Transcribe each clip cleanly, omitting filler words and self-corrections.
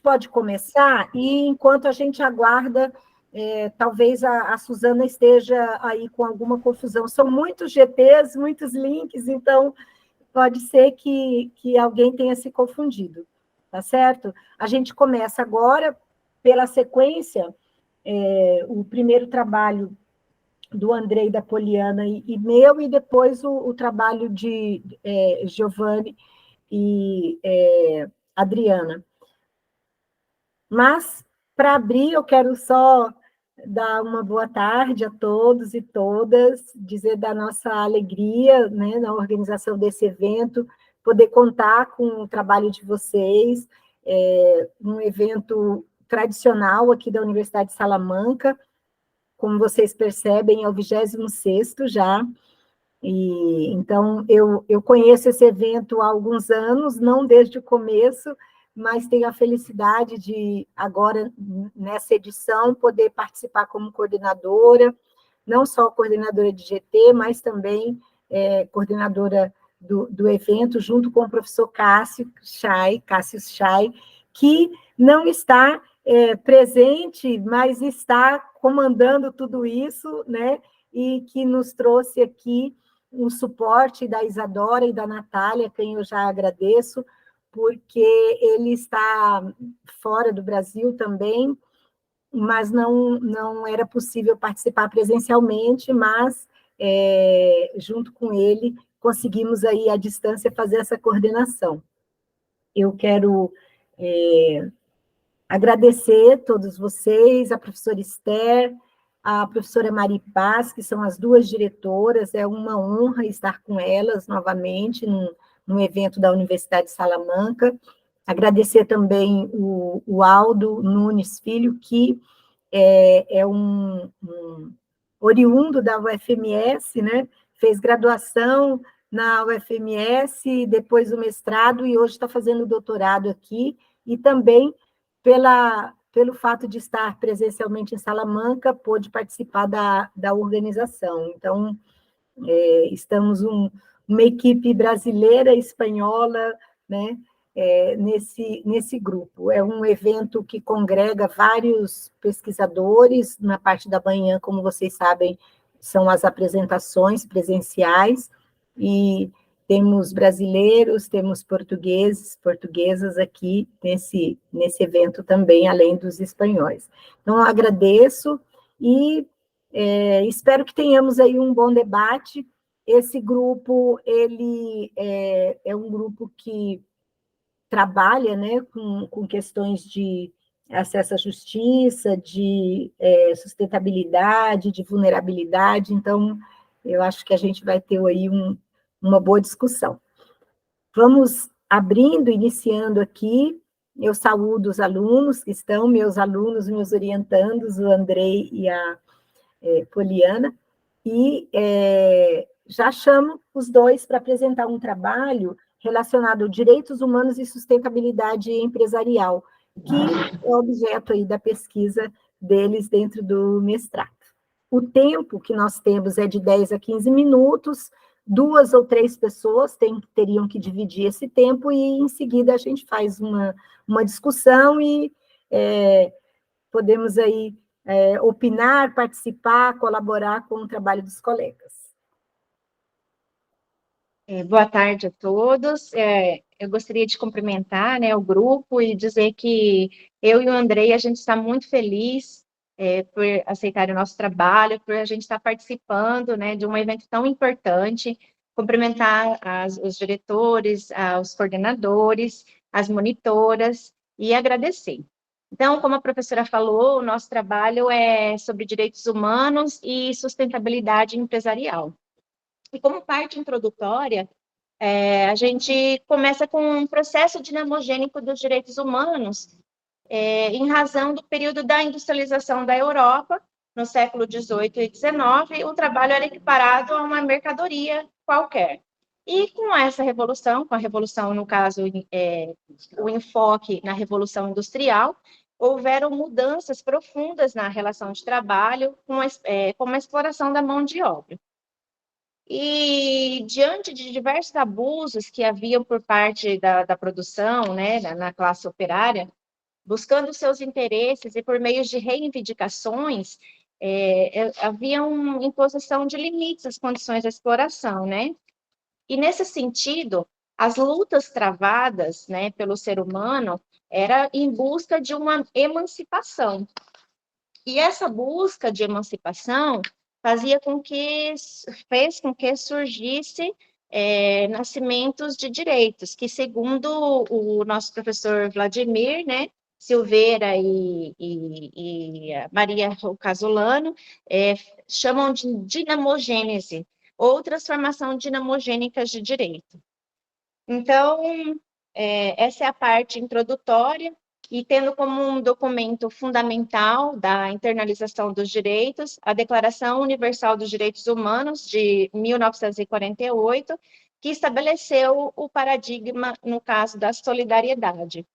pode começar, e enquanto a gente aguarda, talvez a Suzana esteja aí com alguma confusão. São muitos GPs, muitos links, então pode ser que alguém tenha se confundido, tá certo? A gente começa agora, pela sequência, o primeiro trabalho do Andrei, da Poliana e meu, e depois o trabalho de Giovanni e Adriana. Mas, para abrir, eu quero só dar uma boa tarde a todos e todas, dizer da nossa alegria, né, na organização desse evento, poder contar com o trabalho de vocês, um evento tradicional aqui da Universidade de Salamanca, como vocês percebem, é o 26º já, e então eu conheço esse evento há alguns anos, não desde o começo, mas tenho a felicidade de, agora, nessa edição, poder participar como coordenadora, não só coordenadora de GT, mas também coordenadora do evento, junto com o professor Cássio Chay, que não está presente, mas está comandando tudo isso, né? E que nos trouxe aqui o suporte da Isadora e da Natália, quem eu já agradeço, porque ele está fora do Brasil também, mas não era possível participar presencialmente, mas, junto com ele, conseguimos aí, à distância, fazer essa coordenação. Eu quero agradecer a todos vocês, a professora Esther, a professora Mari Paz, que são as duas diretoras, é uma honra estar com elas novamente num evento da Universidade de Salamanca. Agradecer também o Aldo Nunes Filho, que é um oriundo da UFMS, né? Fez graduação na UFMS, depois o mestrado, e hoje está fazendo doutorado aqui, e também pelo fato de estar presencialmente em Salamanca, pôde participar da organização. Então, estamos uma equipe brasileira, espanhola, né, nesse grupo. É um evento que congrega vários pesquisadores, na parte da manhã, como vocês sabem, são as apresentações presenciais, e temos brasileiros, temos portugueses, portuguesas aqui nesse evento também, além dos espanhóis. Então, eu agradeço e espero que tenhamos aí um bom debate. Esse grupo, ele é um grupo que trabalha, né, com questões de acesso à justiça, de sustentabilidade, de vulnerabilidade, então, eu acho que a gente vai ter aí uma boa discussão. Vamos abrindo, iniciando aqui, eu saúdo os alunos que estão, meus alunos, meus orientandos, o Andrei e a Poliana, e já chamo os dois para apresentar um trabalho relacionado a direitos humanos e sustentabilidade empresarial, que é objeto aí da pesquisa deles dentro do mestrado. O tempo que nós temos é de 10 a 15 minutos, 2 ou 3 pessoas teriam que dividir esse tempo, e em seguida a gente faz uma discussão e podemos aí opinar, participar, colaborar com o trabalho dos colegas. Boa tarde a todos. Eu gostaria de cumprimentar, né, o grupo e dizer que eu e o Andrei, a gente está muito feliz por aceitar o nosso trabalho, por a gente estar participando, né, de um evento tão importante, cumprimentar os diretores, os coordenadores, as monitoras e agradecer. Então, como a professora falou, o nosso trabalho é sobre direitos humanos e sustentabilidade empresarial. E como parte introdutória, a gente começa com um processo dinamogênico dos direitos humanos, em razão do período da industrialização da Europa, no século XVIII e XIX, o trabalho era equiparado a uma mercadoria qualquer. E com essa revolução, com a revolução, no caso, o enfoque na Revolução Industrial, houveram mudanças profundas na relação de trabalho com a exploração da mão de obra. E, diante de diversos abusos que haviam por parte da produção, né, na classe operária, buscando seus interesses e por meio de reivindicações, havia uma imposição de limites às condições de exploração, né? E nesse sentido, as lutas travadas, né, pelo ser humano era em busca de uma emancipação. E essa busca de emancipação fez com que surgisse nascimentos de direitos, que segundo o nosso professor Vladimir, né, Silveira e a Maria Casolano, chamam de dinamogênese, ou transformação dinamogênica de direito. Então, essa é a parte introdutória, e tendo como um documento fundamental da internalização dos direitos, a Declaração Universal dos Direitos Humanos, de 1948, que estabeleceu o paradigma, no caso da solidariedade.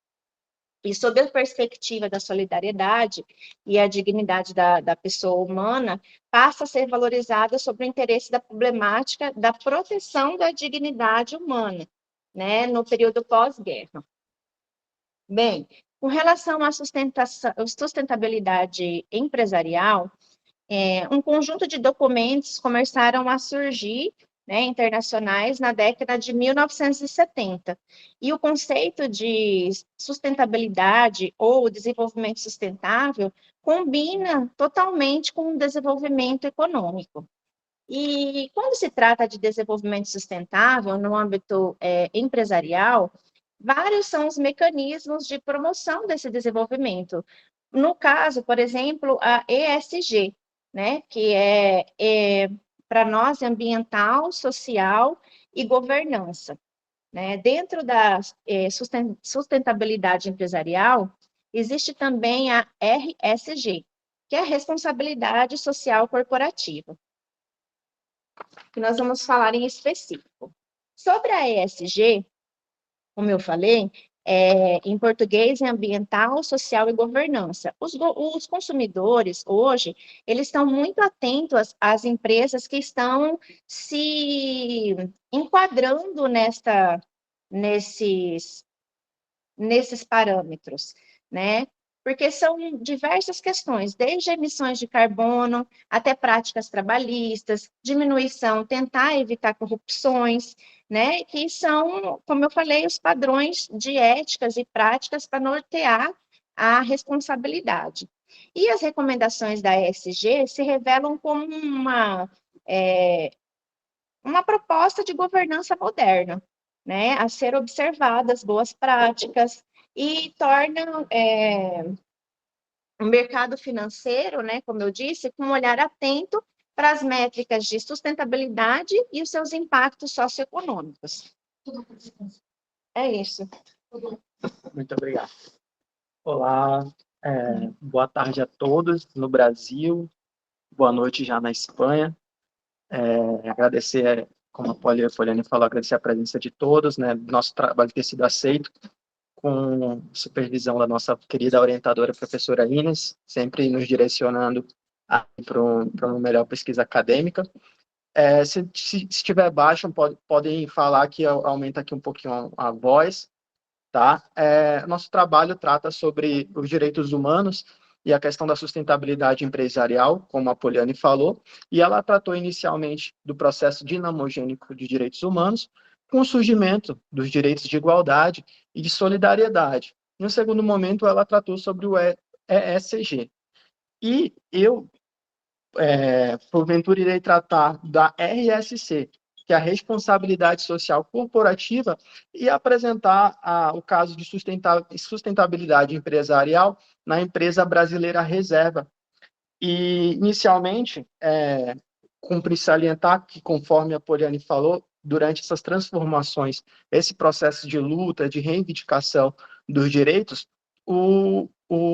E sob a perspectiva da solidariedade e a dignidade da pessoa humana, passa a ser valorizada sobre o interesse da problemática da proteção da dignidade humana, né, no período pós-guerra. Bem, com relação à sustentabilidade empresarial, um conjunto de documentos começaram a surgir, né, internacionais na década de 1970. E o conceito de sustentabilidade ou desenvolvimento sustentável combina totalmente com o desenvolvimento econômico. E quando se trata de desenvolvimento sustentável no âmbito empresarial, vários são os mecanismos de promoção desse desenvolvimento. No caso, por exemplo, a ESG, né, que para nós, ambiental, social e governança. Né? Dentro da sustentabilidade empresarial, existe também a RSG, que é a responsabilidade social corporativa, que nós vamos falar em específico. Sobre a ESG, como eu falei, em português é ambiental, social e governança. Os consumidores, hoje, eles estão muito atentos às empresas que estão se enquadrando nesses parâmetros, né? Porque são diversas questões, desde emissões de carbono até práticas trabalhistas, diminuição, tentar evitar corrupções, né? Que são, como eu falei, os padrões de éticas e práticas para nortear a responsabilidade. E as recomendações da ESG se revelam como uma proposta de governança moderna, né? A ser observadas boas práticas, e torna o mercado financeiro, né, como eu disse, com um olhar atento para as métricas de sustentabilidade e os seus impactos socioeconômicos. É isso. Muito obrigado. Olá, boa tarde a todos no Brasil, boa noite já na Espanha. Agradecer, como a Poliane falou, agradecer a presença de todos, né, nosso trabalho ter sido aceito, com supervisão da nossa querida orientadora, professora Inês, sempre nos direcionando para uma melhor pesquisa acadêmica. Se estiver baixo, podem falar que aumenta aqui um pouquinho a voz, tá? Nosso trabalho trata sobre os direitos humanos e a questão da sustentabilidade empresarial, como a Poliane falou, e ela tratou inicialmente do processo dinamogênico de direitos humanos, com o surgimento dos direitos de igualdade e de solidariedade. Em um segundo momento, ela tratou sobre o ESG. E eu, porventura, irei tratar da RSC, que é a responsabilidade social corporativa, e apresentar o caso de sustentabilidade empresarial na empresa brasileira Reserva. E, inicialmente, cumpre salientar que, conforme a Poliane falou, durante essas transformações, esse processo de luta, de reivindicação dos direitos, o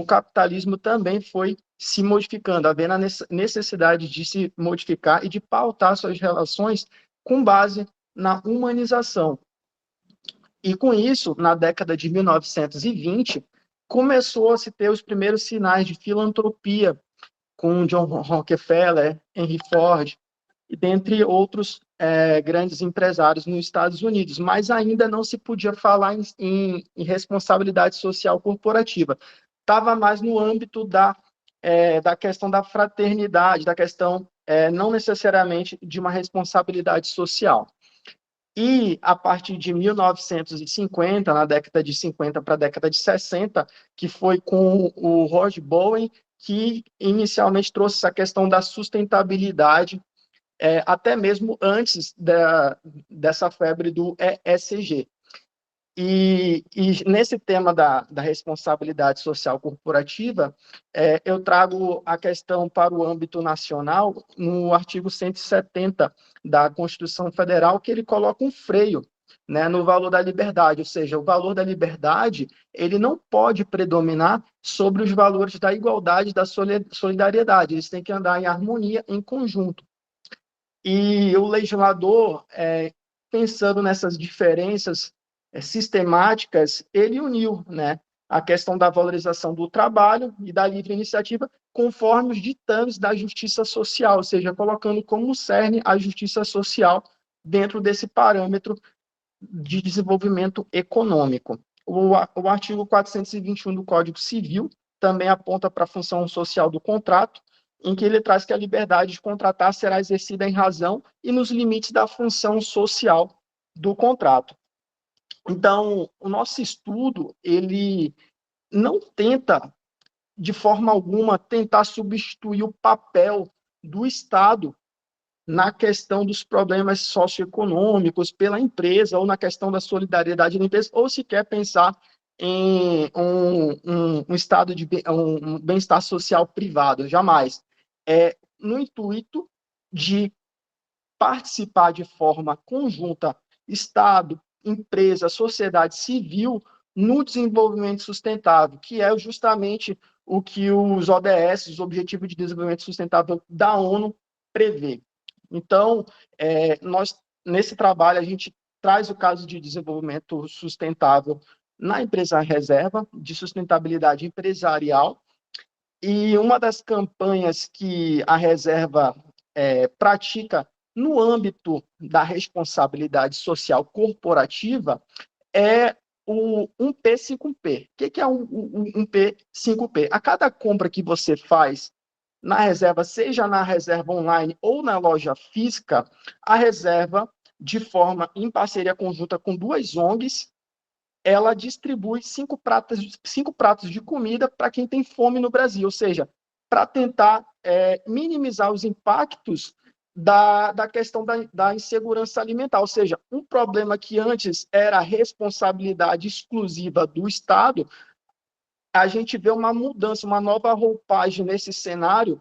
capitalismo também foi se modificando, havendo a necessidade de se modificar e de pautar suas relações com base na humanização. E, com isso, na década de 1920, começou a se ter os primeiros sinais de filantropia, com John Rockefeller, Henry Ford, e dentre outros grandes empresários nos Estados Unidos, mas ainda não se podia falar em responsabilidade social corporativa. estava mais no âmbito da questão da fraternidade, da questão não necessariamente de uma responsabilidade social. E a partir de 1950, na década de 50 para a década de 60, que foi com o Roger Bowen, que inicialmente trouxe essa questão da sustentabilidade, até mesmo antes dessa febre do ESG. E nesse tema da responsabilidade social corporativa, eu trago a questão para o âmbito nacional no artigo 170 da Constituição Federal, que ele coloca um freio, né, no valor da liberdade, ou seja, o valor da liberdade ele não pode predominar sobre os valores da igualdade e da solidariedade, eles têm que andar em harmonia, em conjunto. E o legislador, pensando nessas diferenças sistemáticas, ele uniu, né, a questão da valorização do trabalho e da livre iniciativa conforme os ditames da justiça social, ou seja, colocando como cerne a justiça social dentro desse parâmetro de desenvolvimento econômico. O artigo 421 do Código Civil também aponta para a função social do contrato, em que ele traz que a liberdade de contratar será exercida em razão e nos limites da função social do contrato. Então, o nosso estudo, ele não tenta, de forma alguma, tentar substituir o papel do Estado na questão dos problemas socioeconômicos pela empresa, ou na questão da solidariedade da empresa, ou se quer pensar em um estado de um bem-estar social privado, jamais. No intuito de participar de forma conjunta, Estado, empresa, sociedade civil, no desenvolvimento sustentável, que é justamente o que os ODS, os Objetivos de Desenvolvimento Sustentável da ONU, prevê. Então, nós, nesse trabalho, a gente traz o caso de desenvolvimento sustentável na empresa reserva, de sustentabilidade empresarial, e uma das campanhas que a reserva pratica no âmbito da responsabilidade social corporativa é o 1P5P. O que é um 1P5P? A cada compra que você faz na reserva, seja na reserva online ou na loja física, a reserva, de forma em parceria conjunta com duas ONGs, ela distribui 5 pratos de comida para quem tem fome no Brasil, ou seja, para tentar minimizar os impactos da questão da insegurança alimentar, ou seja, um problema que antes era responsabilidade exclusiva do Estado, a gente vê uma mudança, uma nova roupagem nesse cenário,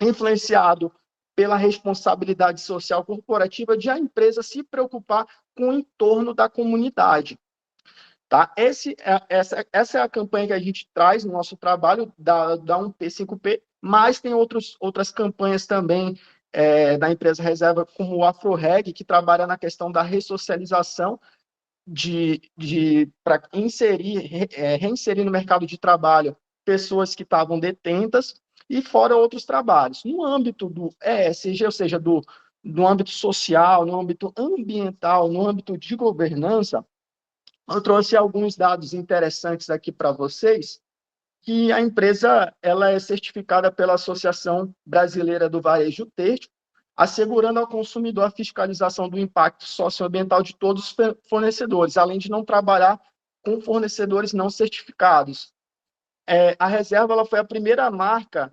influenciado pela responsabilidade social corporativa de a empresa se preocupar com o entorno da comunidade. Tá? Essa é a campanha que a gente traz no nosso trabalho da 1P5P, mas tem outras campanhas também da empresa reserva, como o AfroReg, que trabalha na questão da ressocialização para reinserir no mercado de trabalho pessoas que estavam detentas, e fora outros trabalhos. No âmbito do ESG, ou seja, no âmbito social, no âmbito ambiental, no âmbito de governança, eu trouxe alguns dados interessantes aqui para vocês, que a empresa ela é certificada pela Associação Brasileira do Varejo Têxtil, assegurando ao consumidor a fiscalização do impacto socioambiental de todos os fornecedores, além de não trabalhar com fornecedores não certificados. A reserva ela foi a primeira marca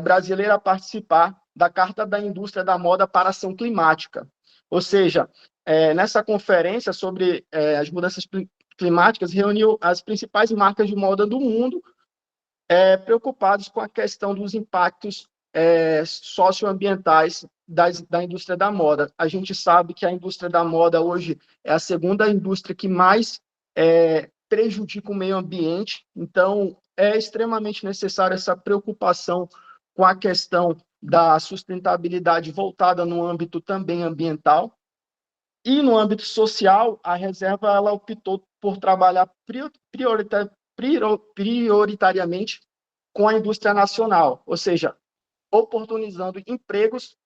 brasileira a participar da Carta da Indústria da Moda para Ação Climática. Ou seja, nessa conferência sobre as mudanças climáticas, reuniu as principais marcas de moda do mundo, preocupados com a questão dos impactos socioambientais da indústria da moda. A gente sabe que a indústria da moda hoje é a segunda indústria que mais prejudica o meio ambiente, então é extremamente necessária essa preocupação com a questão da sustentabilidade voltada no âmbito também ambiental. E no âmbito social, a reserva ela optou por trabalhar prioritariamente com a indústria nacional, ou seja, oportunizando empregos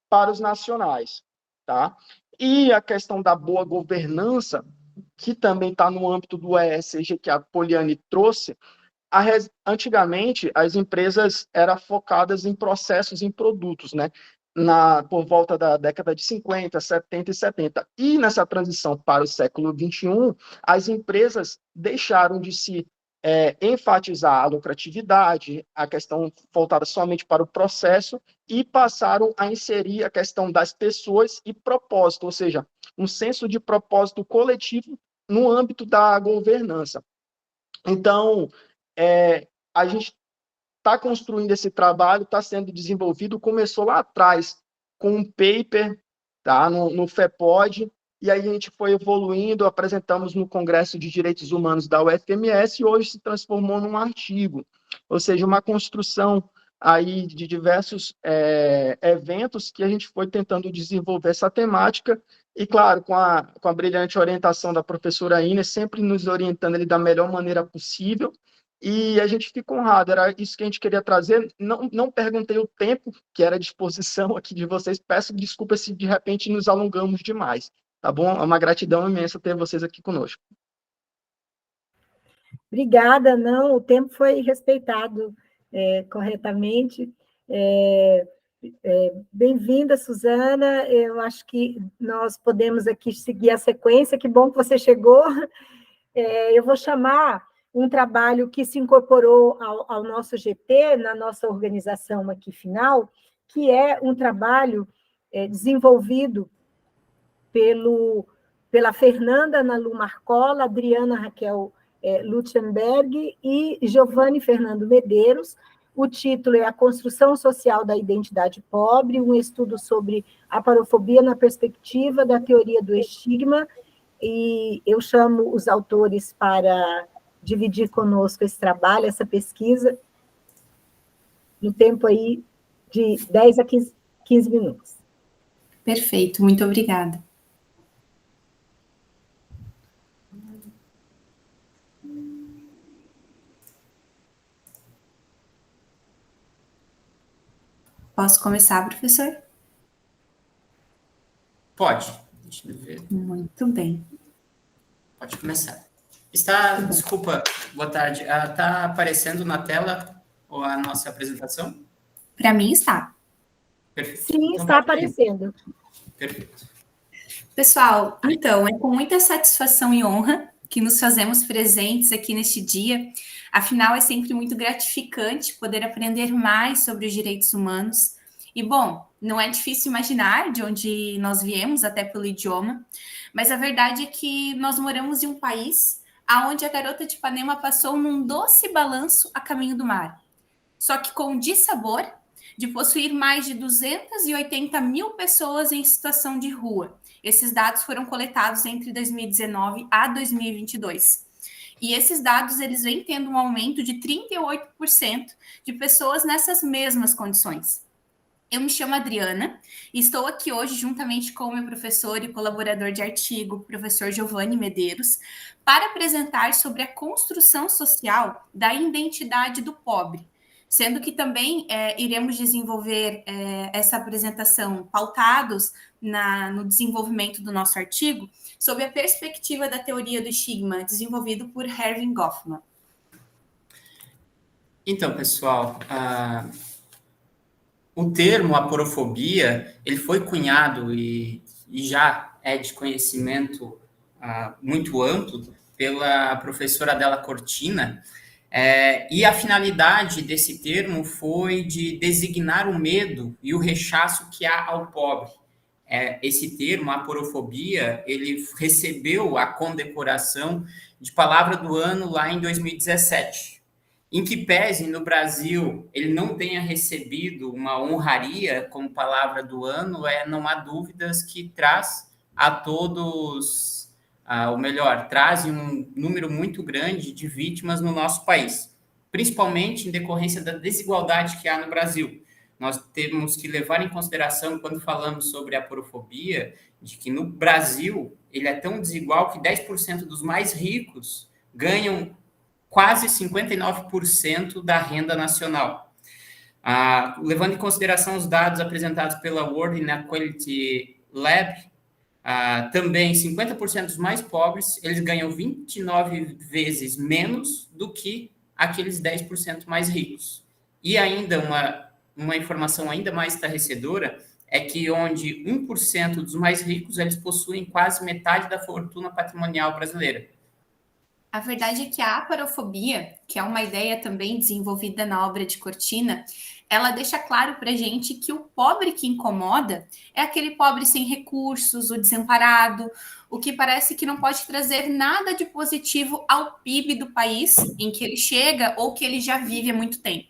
para os nacionais. Tá? E a questão da boa governança, que também está no âmbito do ESG, que a Poliane trouxe, Antigamente, as empresas eram focadas em processos, em produtos, né? Por volta da década de 50, 70 e 70. E nessa transição para o século XXI, as empresas deixaram de se enfatizar a lucratividade, a questão voltada somente para o processo, e passaram a inserir a questão das pessoas e propósito, ou seja, um senso de propósito coletivo no âmbito da governança. Então, a gente está construindo esse trabalho, está sendo desenvolvido, começou lá atrás com um paper, tá, no FEPOD, e aí a gente foi evoluindo, apresentamos no Congresso de Direitos Humanos da UFMS e hoje se transformou num artigo, ou seja, uma construção aí de diversos eventos que a gente foi tentando desenvolver essa temática e, claro, com a brilhante orientação da professora Inês, sempre nos orientando ali da melhor maneira possível. E a gente fica honrado, era isso que a gente queria trazer. Não perguntei o tempo que era à disposição aqui de vocês, peço desculpa se de repente nos alongamos demais, tá bom? É uma gratidão imensa ter vocês aqui conosco. Obrigada, não, o tempo foi respeitado corretamente. Bem-vinda, Suzana, eu acho que nós podemos aqui seguir a sequência, que bom que você chegou. Eu vou chamar um trabalho que se incorporou ao nosso GT, na nossa organização aqui final, que é um trabalho desenvolvido pela Fernanda Ana Lu Marcola, Adriana Raquel Lutzenberg e Giovanni Fernando Medeiros. O título é A Construção Social da Identidade Pobre, um estudo sobre a parofobia na perspectiva da teoria do estigma, e eu chamo os autores para dividir conosco esse trabalho, essa pesquisa, no tempo aí de 10 a 15 minutos. Perfeito, muito obrigada. Posso começar, professor? Pode. Deixa eu ver. Muito bem. Pode começar. Desculpa, boa tarde. Está aparecendo na tela a nossa apresentação? Para mim está. Perfeito. Sim, então, está aparecendo. Perfeito. Pessoal, então, é com muita satisfação e honra que nos fazemos presentes aqui neste dia. Afinal, é sempre muito gratificante poder aprender mais sobre os direitos humanos. E, bom, não é difícil imaginar de onde nós viemos, até pelo idioma, mas a verdade é que nós moramos em um país onde a garota de Ipanema passou num doce balanço a caminho do mar. Só que com o dissabor de possuir mais de 280 mil pessoas em situação de rua. Esses dados foram coletados entre 2019 a 2022. E esses dados, eles vêm tendo um aumento de 38% de pessoas nessas mesmas condições. Eu me chamo Adriana e estou aqui hoje juntamente com o meu professor e colaborador de artigo, professor Giovanni Medeiros, para apresentar sobre a construção social da identidade do pobre, sendo que também iremos desenvolver essa apresentação pautados no desenvolvimento do nosso artigo sob a perspectiva da teoria do estigma, desenvolvido por Erving Goffman. Então, pessoal, o termo aporofobia, ele foi cunhado e já é de conhecimento muito amplo pela professora Adela Cortina, e a finalidade desse termo foi de designar o medo e o rechaço que há ao pobre. Esse termo, aporofobia, ele recebeu a condecoração de Palavra do Ano lá em 2017. Em que pese no Brasil ele não tenha recebido uma honraria como Palavra do Ano, não há dúvidas que traz a todos, ou melhor, traz um número muito grande de vítimas no nosso país, principalmente em decorrência da desigualdade que há no Brasil. Nós temos que levar em consideração, quando falamos sobre a aporofobia, de que no Brasil ele é tão desigual que 10% dos mais ricos ganham quase 59% da renda nacional. Levando em consideração os dados apresentados pela World Inequality Lab, também 50% dos mais pobres, eles ganham 29 vezes menos do que aqueles 10% mais ricos. E ainda uma informação ainda mais estarrecedora é que onde 1% dos mais ricos, eles possuem quase metade da fortuna patrimonial brasileira. A verdade é que a aparofobia, que é uma ideia também desenvolvida na obra de Cortina, ela deixa claro para a gente que o pobre que incomoda é aquele pobre sem recursos, o desamparado, o que parece que não pode trazer nada de positivo ao PIB do país em que ele chega ou que ele já vive há muito tempo.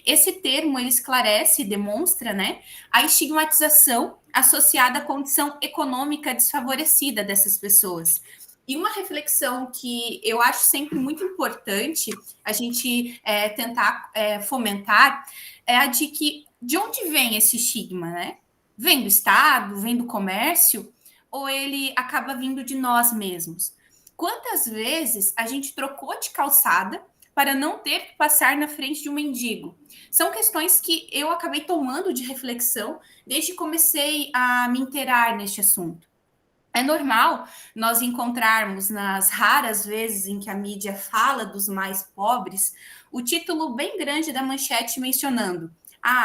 Esse termo, ele esclarece e demonstra, né, a estigmatização associada à condição econômica desfavorecida dessas pessoas. E uma reflexão que eu acho sempre muito importante a gente tentar fomentar é a de que de onde vem esse estigma, né? Vem do Estado, vem do comércio, ou ele acaba vindo de nós mesmos? Quantas vezes a gente trocou de calçada para não ter que passar na frente de um mendigo? São questões que eu acabei tomando de reflexão desde que comecei a me inteirar neste assunto. É normal nós encontrarmos, nas raras vezes em que a mídia fala dos mais pobres, o título bem grande da manchete mencionando: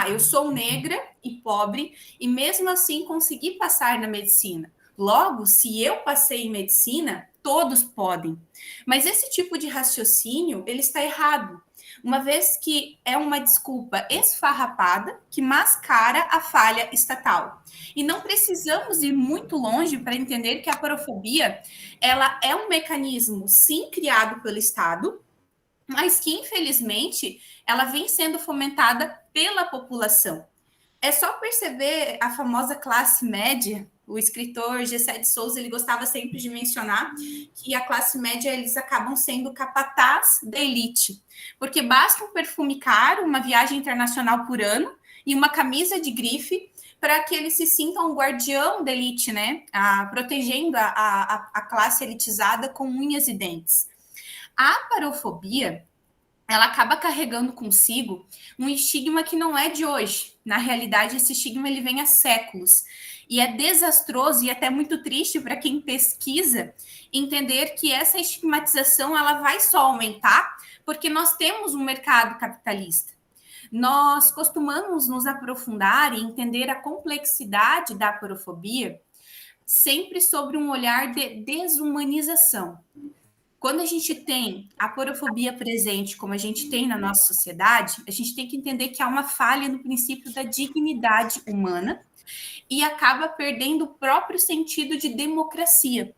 eu sou negra e pobre e mesmo assim consegui passar na medicina. Logo, se eu passei em medicina, todos podem. Mas esse tipo de raciocínio, ele está errado, uma vez que é uma desculpa esfarrapada que mascara a falha estatal. E não precisamos ir muito longe para entender que a aparofobia, ela é um mecanismo, sim, criado pelo Estado, mas que, infelizmente, ela vem sendo fomentada pela população. É só perceber a famosa classe média. O escritor Gessé de Souza, ele gostava sempre de mencionar que a classe média, eles acabam sendo capataz da elite, porque basta um perfume caro, uma viagem internacional por ano e uma camisa de grife para que eles se sintam um guardião da elite, né? Protegendo a classe elitizada com unhas e dentes. A aparofobia, ela acaba carregando consigo um estigma que não é de hoje. Na realidade, esse estigma ele vem há séculos. E é desastroso e até muito triste para quem pesquisa entender que essa estigmatização ela vai só aumentar porque nós temos um mercado capitalista. Nós costumamos nos aprofundar e entender a complexidade da aparofobia sempre sobre um olhar de desumanização. Quando a gente tem a aparofobia presente, como a gente tem na nossa sociedade, a gente tem que entender que há uma falha no princípio da dignidade humana e acaba perdendo o próprio sentido de democracia.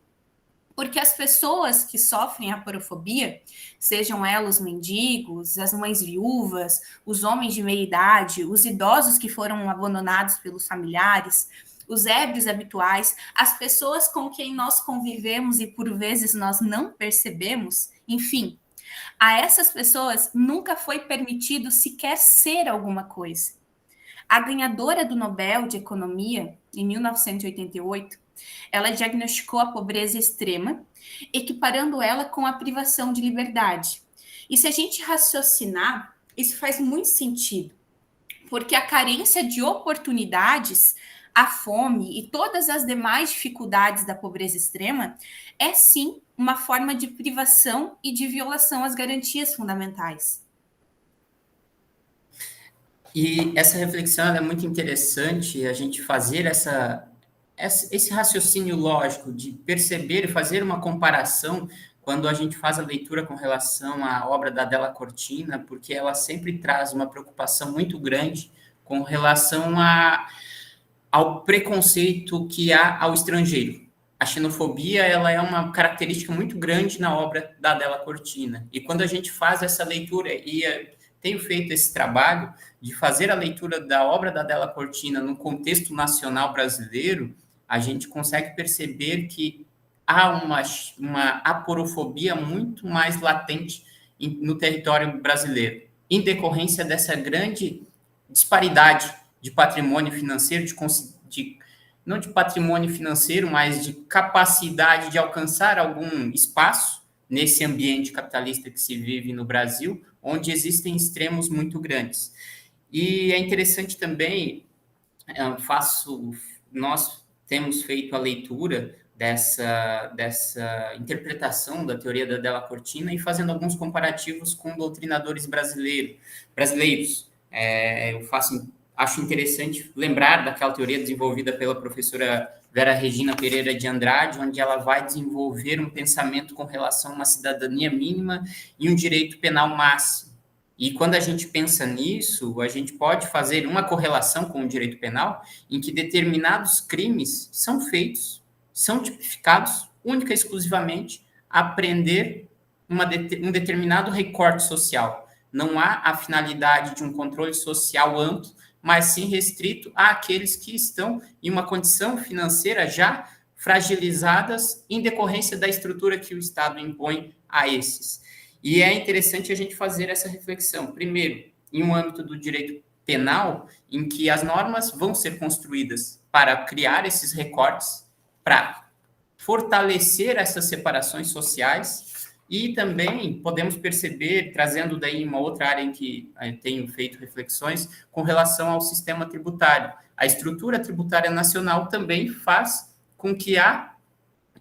Porque as pessoas que sofrem a aparofobia, sejam elas os mendigos, as mães viúvas, os homens de meia idade, os idosos que foram abandonados pelos familiares, os ébrios habituais, as pessoas com quem nós convivemos e por vezes nós não percebemos, enfim, a essas pessoas nunca foi permitido sequer ser alguma coisa. A ganhadora do Nobel de Economia, em 1988, ela diagnosticou a pobreza extrema, equiparando ela com a privação de liberdade. E se a gente raciocinar, isso faz muito sentido, porque a carência de oportunidades, a fome e todas as demais dificuldades da pobreza extrema é sim uma forma de privação e de violação às garantias fundamentais. E essa reflexão é muito interessante, a gente fazer esse raciocínio lógico de perceber e fazer uma comparação quando a gente faz a leitura com relação à obra da Della Cortina, porque ela sempre traz uma preocupação muito grande com relação ao preconceito que há ao estrangeiro. A xenofobia, ela é uma característica muito grande na obra da Della Cortina. E quando a gente faz essa leitura, e tenho feito esse trabalho de fazer a leitura da obra da Della Cortina no contexto nacional brasileiro, a gente consegue perceber que há uma aporofobia muito mais latente no território brasileiro, em decorrência dessa grande disparidade de patrimônio financeiro, não de patrimônio financeiro, mas de capacidade de alcançar algum espaço nesse ambiente capitalista que se vive no Brasil, onde existem extremos muito grandes. E é interessante também, nós temos feito a leitura dessa interpretação da teoria da Della Cortina e fazendo alguns comparativos com doutrinadores brasileiros. Acho interessante lembrar daquela teoria desenvolvida pela professora Vera Regina Pereira de Andrade, onde ela vai desenvolver um pensamento com relação a uma cidadania mínima e um direito penal máximo. E quando a gente pensa nisso, a gente pode fazer uma correlação com o direito penal em que determinados crimes são feitos, são tipificados única e exclusivamente a prender um determinado recorte social. Não há a finalidade de um controle social amplo, mas sim restrito àqueles que estão em uma condição financeira já fragilizadas em decorrência da estrutura que o Estado impõe a esses. E é interessante a gente fazer essa reflexão, primeiro, em um âmbito do direito penal, em que as normas vão ser construídas para criar esses recortes, para fortalecer essas separações sociais, e também podemos perceber, trazendo daí uma outra área em que tenho feito reflexões, com relação ao sistema tributário. A estrutura tributária nacional também faz com que há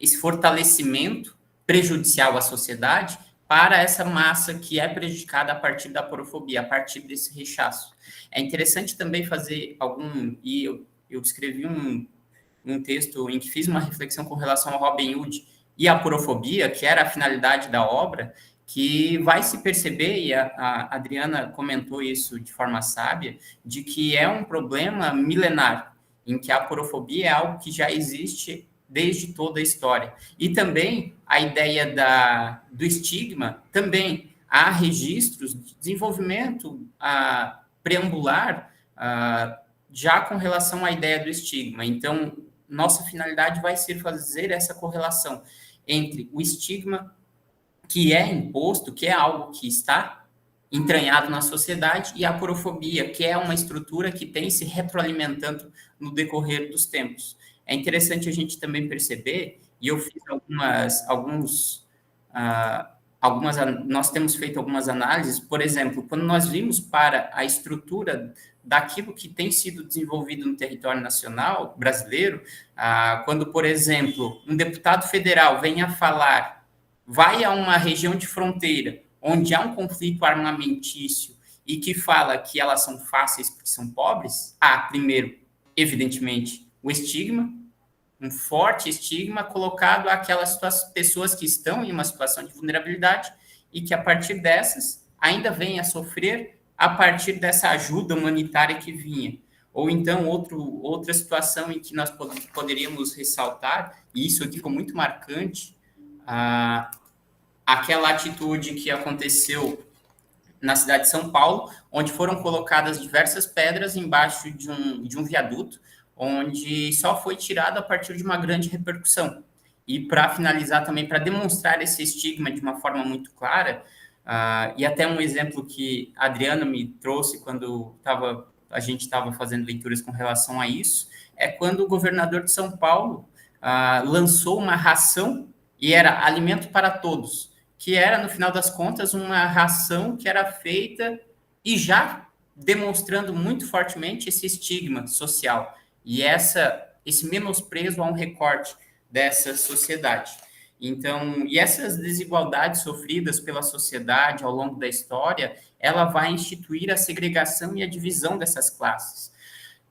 esse fortalecimento prejudicial à sociedade para essa massa que é prejudicada a partir da aporofobia, a partir desse rechaço. É interessante também fazer e eu escrevi um texto em que fiz uma reflexão com relação ao Robin Hood e a aporofobia, que era a finalidade da obra, que vai se perceber, e a Adriana comentou isso de forma sábia, de que é um problema milenar, em que a aporofobia é algo que já existe desde toda a história. E também a ideia do estigma, também há registros de desenvolvimento preambular já com relação à ideia do estigma. Então, nossa finalidade vai ser fazer essa correlação entre o estigma que é imposto, que é algo que está entranhado na sociedade, e a aporofobia, que é uma estrutura que tem se retroalimentando no decorrer dos tempos. É interessante a gente também perceber, e eu fiz nós temos feito algumas análises, por exemplo, quando nós vimos para a estrutura daquilo que tem sido desenvolvido no território nacional brasileiro, quando, por exemplo, um deputado federal vem a falar, vai a uma região de fronteira, onde há um conflito armamentício e que fala que elas são fáceis porque são pobres, primeiro, evidentemente, o estigma, um forte estigma colocado àquelas pessoas que estão em uma situação de vulnerabilidade e que, a partir dessas, ainda vêm a sofrer a partir dessa ajuda humanitária que vinha. Ou então, outra situação em que nós poderíamos ressaltar, e isso aqui ficou muito marcante, aquela atitude que aconteceu na cidade de São Paulo, onde foram colocadas diversas pedras embaixo de um viaduto, onde só foi tirado a partir de uma grande repercussão. E para finalizar também, para demonstrar esse estigma de uma forma muito clara, e até um exemplo que a Adriana me trouxe quando a gente estava fazendo leituras com relação a isso, é quando o governador de São Paulo lançou uma ração, e era alimento para todos, que era, no final das contas, uma ração que era feita e já demonstrando muito fortemente esse estigma social e esse menosprezo a um recorte dessa sociedade. Então, e essas desigualdades sofridas pela sociedade ao longo da história, ela vai instituir a segregação e a divisão dessas classes,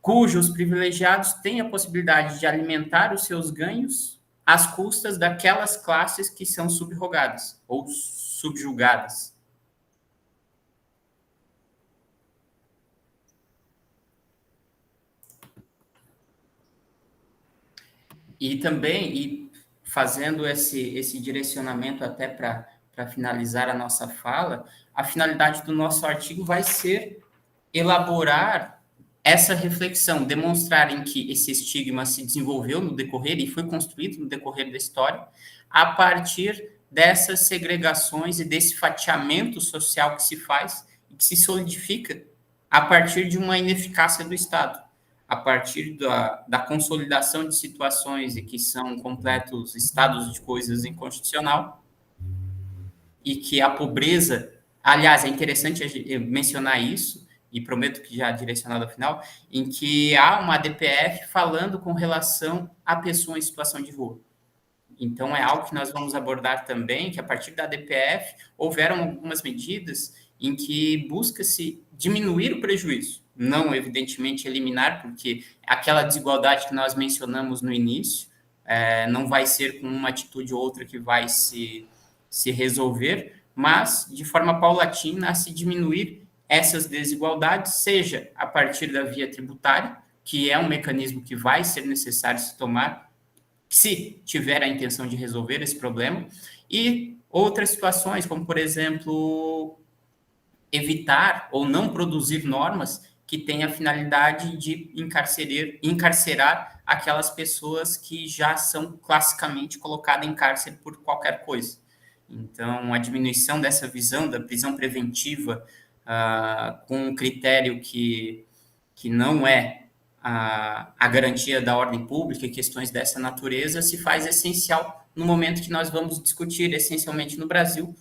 cujos privilegiados têm a possibilidade de alimentar os seus ganhos às custas daquelas classes que são subrogadas ou subjugadas. E também, fazendo esse direcionamento até para finalizar a nossa fala, a finalidade do nosso artigo vai ser elaborar essa reflexão, demonstrar em que esse estigma se desenvolveu no decorrer e foi construído no decorrer da história, a partir dessas segregações e desse fatiamento social que se faz e que se solidifica a partir de uma ineficácia do Estado, a partir da consolidação de situações e que são completos estados de coisas inconstitucional, e que a pobreza, aliás, é interessante mencionar isso, e prometo que já direcionado ao final, em que há uma ADPF falando com relação à pessoa em situação de rua. Então, é algo que nós vamos abordar também, que a partir da DPF houveram algumas medidas em que busca-se diminuir o prejuízo, não, evidentemente, eliminar, porque aquela desigualdade que nós mencionamos no início, não vai ser com uma atitude ou outra que vai se resolver, mas, de forma paulatina, a se diminuir essas desigualdades, seja a partir da via tributária, que é um mecanismo que vai ser necessário se tomar, se tiver a intenção de resolver esse problema, e outras situações, como, por exemplo, evitar ou não produzir normas que tenham a finalidade de encarcerar aquelas pessoas que já são classicamente colocadas em cárcere por qualquer coisa. Então, a diminuição dessa visão da prisão preventiva com um critério que não é a garantia da ordem pública e questões dessa natureza se faz essencial no momento que nós vamos discutir, essencialmente no Brasil,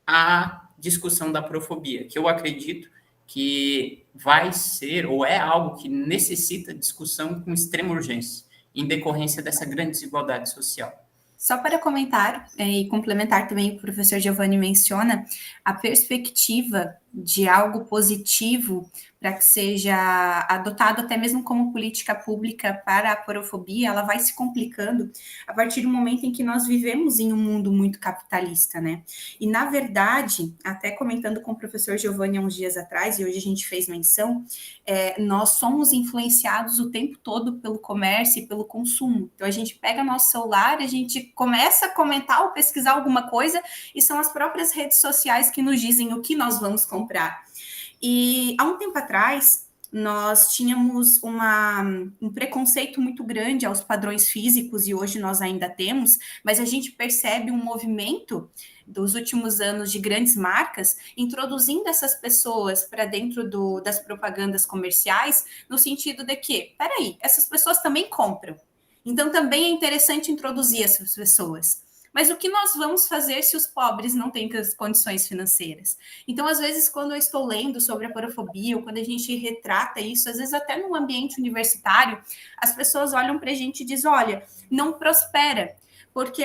a discussão da profobia, que eu acredito que vai ser ou é algo que necessita discussão com extrema urgência, em decorrência dessa grande desigualdade social. Só para comentar e complementar também o que o professor Giovanni menciona, a perspectiva de algo positivo para que seja adotado até mesmo como política pública para a porofobia, ela vai se complicando a partir do momento em que nós vivemos em um mundo muito capitalista, né? E, na verdade, até comentando com o professor Giovanni há uns dias atrás, e hoje a gente fez menção, nós somos influenciados o tempo todo pelo comércio e pelo consumo. Então, a gente pega nosso celular, a gente começa a comentar ou pesquisar alguma coisa, e são as próprias redes sociais que nos dizem o que nós vamos comprar. E há um tempo atrás, nós tínhamos um preconceito muito grande aos padrões físicos, e hoje nós ainda temos, mas a gente percebe um movimento dos últimos anos de grandes marcas introduzindo essas pessoas para dentro das propagandas comerciais, no sentido de que, peraí, essas pessoas também compram. Então, também é interessante introduzir essas pessoas. Mas o que nós vamos fazer se os pobres não têm as condições financeiras? Então, às vezes, quando eu estou lendo sobre a porofobia, ou quando a gente retrata isso, às vezes até no ambiente universitário, as pessoas olham para a gente e dizem, olha, não prospera, porque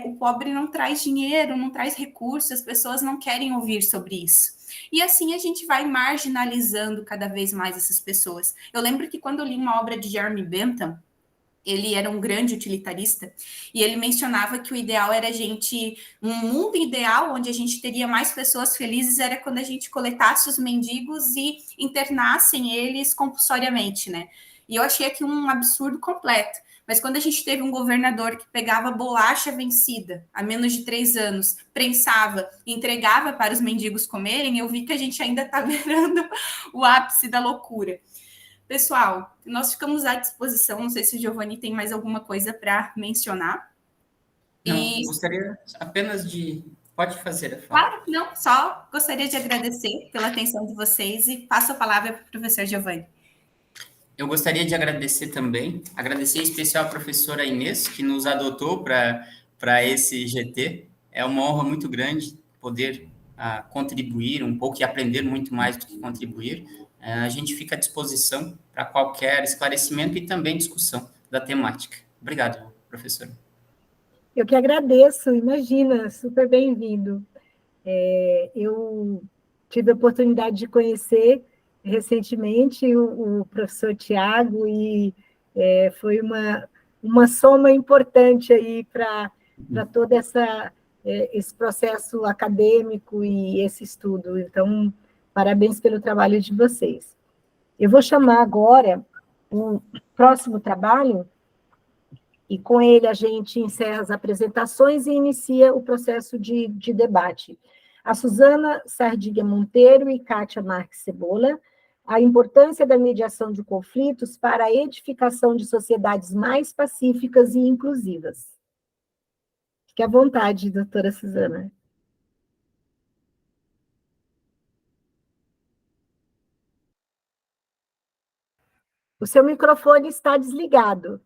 o pobre não traz dinheiro, não traz recursos, as pessoas não querem ouvir sobre isso. E assim a gente vai marginalizando cada vez mais essas pessoas. Eu lembro que quando eu li uma obra de Jeremy Bentham, ele era um grande utilitarista, e ele mencionava que o ideal era um mundo ideal onde a gente teria mais pessoas felizes era quando a gente coletasse os mendigos e internassem eles compulsoriamente, né? E eu achei aqui um absurdo completo. Mas quando a gente teve um governador que pegava bolacha vencida há menos de 3 anos, prensava e entregava para os mendigos comerem, eu vi que a gente ainda está beirando o ápice da loucura. Pessoal, nós ficamos à disposição. Não sei se o Giovanni tem mais alguma coisa para mencionar. Não, gostaria apenas de... Pode fazer a fala. Claro, não, só gostaria de agradecer pela atenção de vocês e passo a palavra para o professor Giovanni. Eu gostaria de agradecer também, agradecer em especial a professora Inês, que nos adotou para esse GT. É uma honra muito grande poder contribuir um pouco e aprender muito mais do que contribuir. A gente fica à disposição para qualquer esclarecimento e também discussão da temática. Obrigado, professora. Eu que agradeço, imagina, super bem-vindo. Eu tive a oportunidade de conhecer recentemente o professor Tiago e foi uma soma importante aí para todo esse processo acadêmico e esse estudo. Então, parabéns pelo trabalho de vocês. Eu vou chamar agora o próximo trabalho, e com ele a gente encerra as apresentações e inicia o processo de debate. A Suzana Sardiga Monteiro e Kátia Marques Cebola, a importância da mediação de conflitos para a edificação de sociedades mais pacíficas e inclusivas. Fique à vontade, doutora Suzana. O seu microfone está desligado.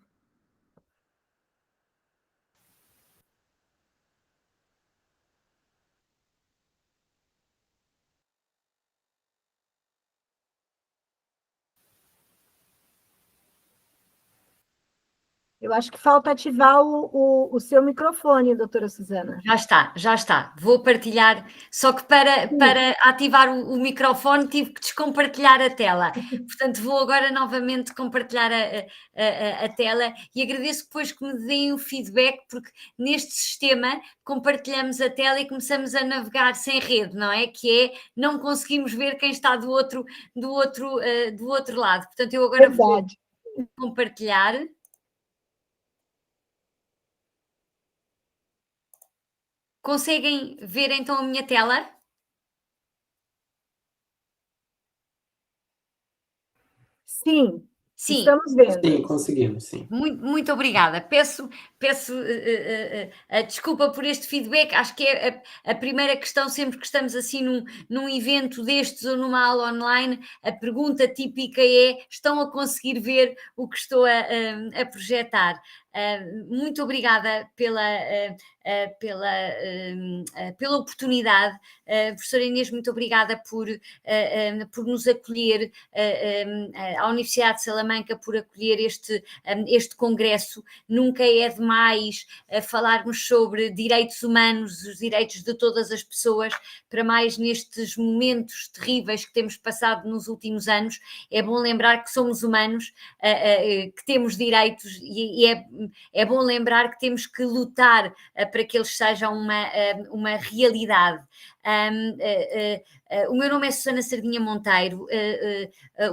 Eu acho que falta ativar o seu microfone, doutora Suzana. Já está. Vou partilhar, só que para ativar o microfone tive que descompartilhar a tela. Portanto, vou agora novamente compartilhar a tela e agradeço depois que me deem o feedback, porque neste sistema compartilhamos a tela e começamos a navegar sem rede, não é? Que é, não conseguimos ver quem está do outro lado. Portanto, eu agora vou compartilhar. Conseguem ver então a minha tela? Sim, Sim. Estamos vendo. Sim, conseguimos, sim. Muito obrigada. Peço desculpa por este feedback. Acho que é a primeira questão, sempre que estamos assim num evento destes ou numa aula online, a pergunta típica é: estão a conseguir ver o que estou a projetar? Muito obrigada pela oportunidade. Professora Inês, muito obrigada por nos acolher, à Universidade de Salamanca, por acolher este congresso. Nunca é demais falarmos sobre direitos humanos, os direitos de todas as pessoas, para mais nestes momentos terríveis que temos passado nos últimos anos. É bom lembrar que somos humanos, que temos direitos, e é bom lembrar que temos que lutar para que eles sejam uma realidade. O meu nome é Susana Sardinha Monteiro.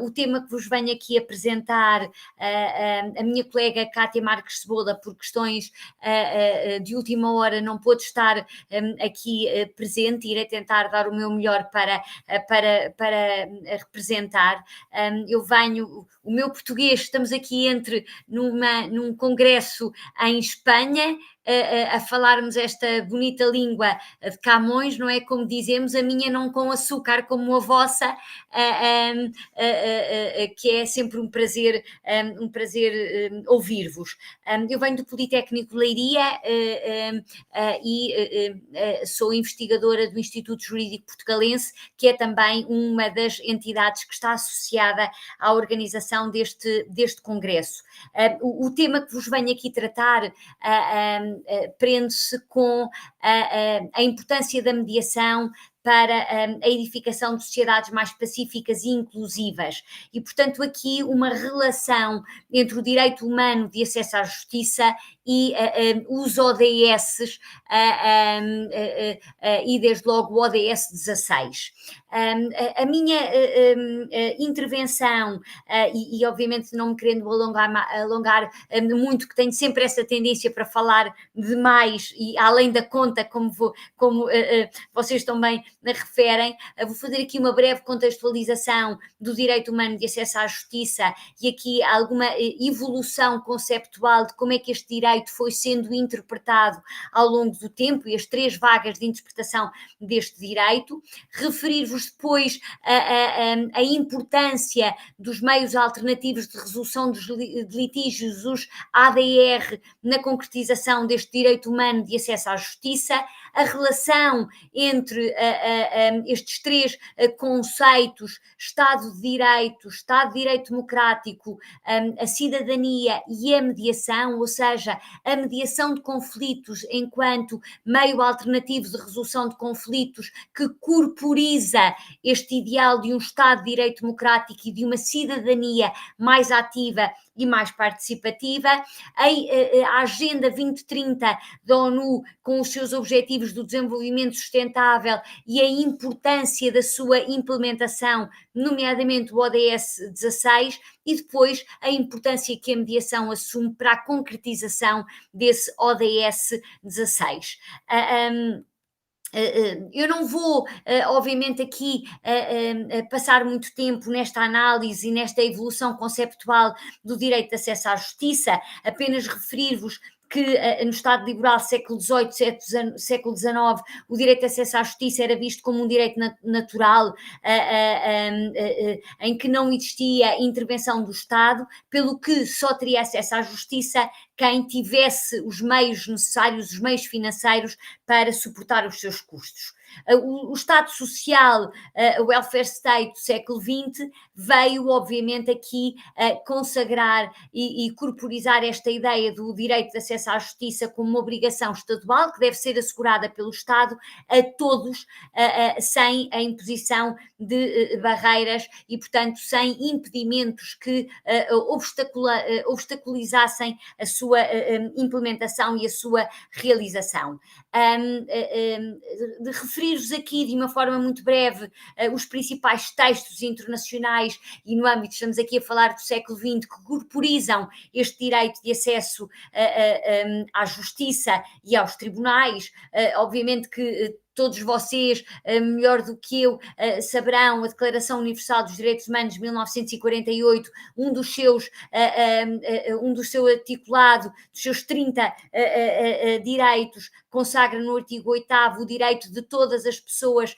O tema que vos venho aqui apresentar, a minha colega Cátia Marques Cebola, por questões de última hora, não pôde estar aqui presente. Irei tentar dar o meu melhor para representar. O meu português, estamos aqui num congresso em Espanha, a falarmos esta bonita língua de Camões, não é? Como dizemos, a minha não com açúcar como a vossa, que é sempre um prazer ouvir-vos. Eu venho do Politécnico de Leiria e sou investigadora do Instituto Jurídico Portugalense, que é também uma das entidades que está associada à organização deste congresso. O tema que vos venho aqui tratar prende-se com a importância da mediação para a edificação de sociedades mais pacíficas e inclusivas. E, portanto, aqui uma relação entre o direito humano de acesso à justiça e os ODS e, desde logo, o ODS 16. A minha intervenção, e obviamente não me querendo alongar muito, que tenho sempre essa tendência para falar demais e além da conta, como vocês também referem, vou fazer aqui uma breve contextualização do direito humano de acesso à justiça e aqui alguma evolução conceptual de como é que este direito foi sendo interpretado ao longo do tempo e as 3 vagas de interpretação deste direito. Referir-vos depois a importância dos meios alternativos de resolução de litígios, os ADR, na concretização deste direito humano de acesso à justiça, a relação entre estes 3 conceitos: Estado de Direito democrático, a cidadania e a mediação, ou seja, a mediação de conflitos enquanto meio alternativo de resolução de conflitos que corporiza este ideal de um Estado de Direito democrático e de uma cidadania mais ativa e mais participativa. A Agenda 2030 da ONU, com os seus objetivos do desenvolvimento sustentável e a importância da sua implementação, nomeadamente o ODS 16, e depois a importância que a mediação assume para a concretização desse ODS 16. Eu não vou, obviamente, aqui passar muito tempo nesta análise e nesta evolução conceptual do direito de acesso à justiça, apenas referir-vos que no Estado liberal século XVIII, século XIX, o direito de acesso à justiça era visto como um direito natural, em que não existia intervenção do Estado, pelo que só teria acesso à justiça quem tivesse os meios necessários, os meios financeiros para suportar os seus custos. O Estado Social, o Welfare State do século XX, veio, obviamente, aqui consagrar e corporizar esta ideia do direito de acesso à justiça como uma obrigação estadual que deve ser assegurada pelo Estado a todos, sem a imposição de barreiras e, portanto, sem impedimentos que obstaculizassem a sua implementação e a sua realização. De referir-vos aqui de uma forma muito breve os principais textos internacionais e no âmbito, estamos aqui a falar do século XX, que corporizam este direito de acesso à justiça e aos tribunais. Obviamente que todos vocês, melhor do que eu, saberão a Declaração Universal dos Direitos Humanos de 1948, um do seu articulado, dos seus 30 direitos, consagra no artigo 8º o direito de todas as pessoas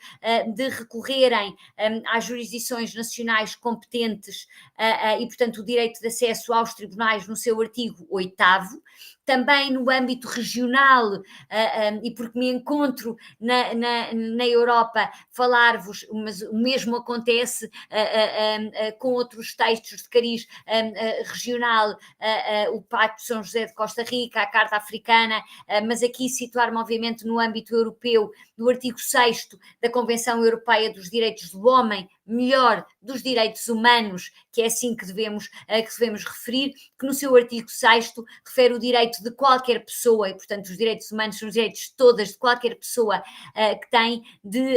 de recorrerem às jurisdições nacionais competentes e, portanto, o direito de acesso aos tribunais no seu artigo 8º. Também no âmbito regional, e porque me encontro na Europa, falar-vos, mas o mesmo acontece com outros textos de cariz regional, o Pacto de São José de Costa Rica, a Carta Africana, mas aqui situar-me, obviamente, no âmbito europeu, do artigo 6º da Convenção Europeia dos Direitos do Homem, melhor, dos direitos humanos, que é assim que devemos referir, que no seu artigo 6º refere o direito de qualquer pessoa, e portanto os direitos humanos são os direitos todas de qualquer pessoa que tem de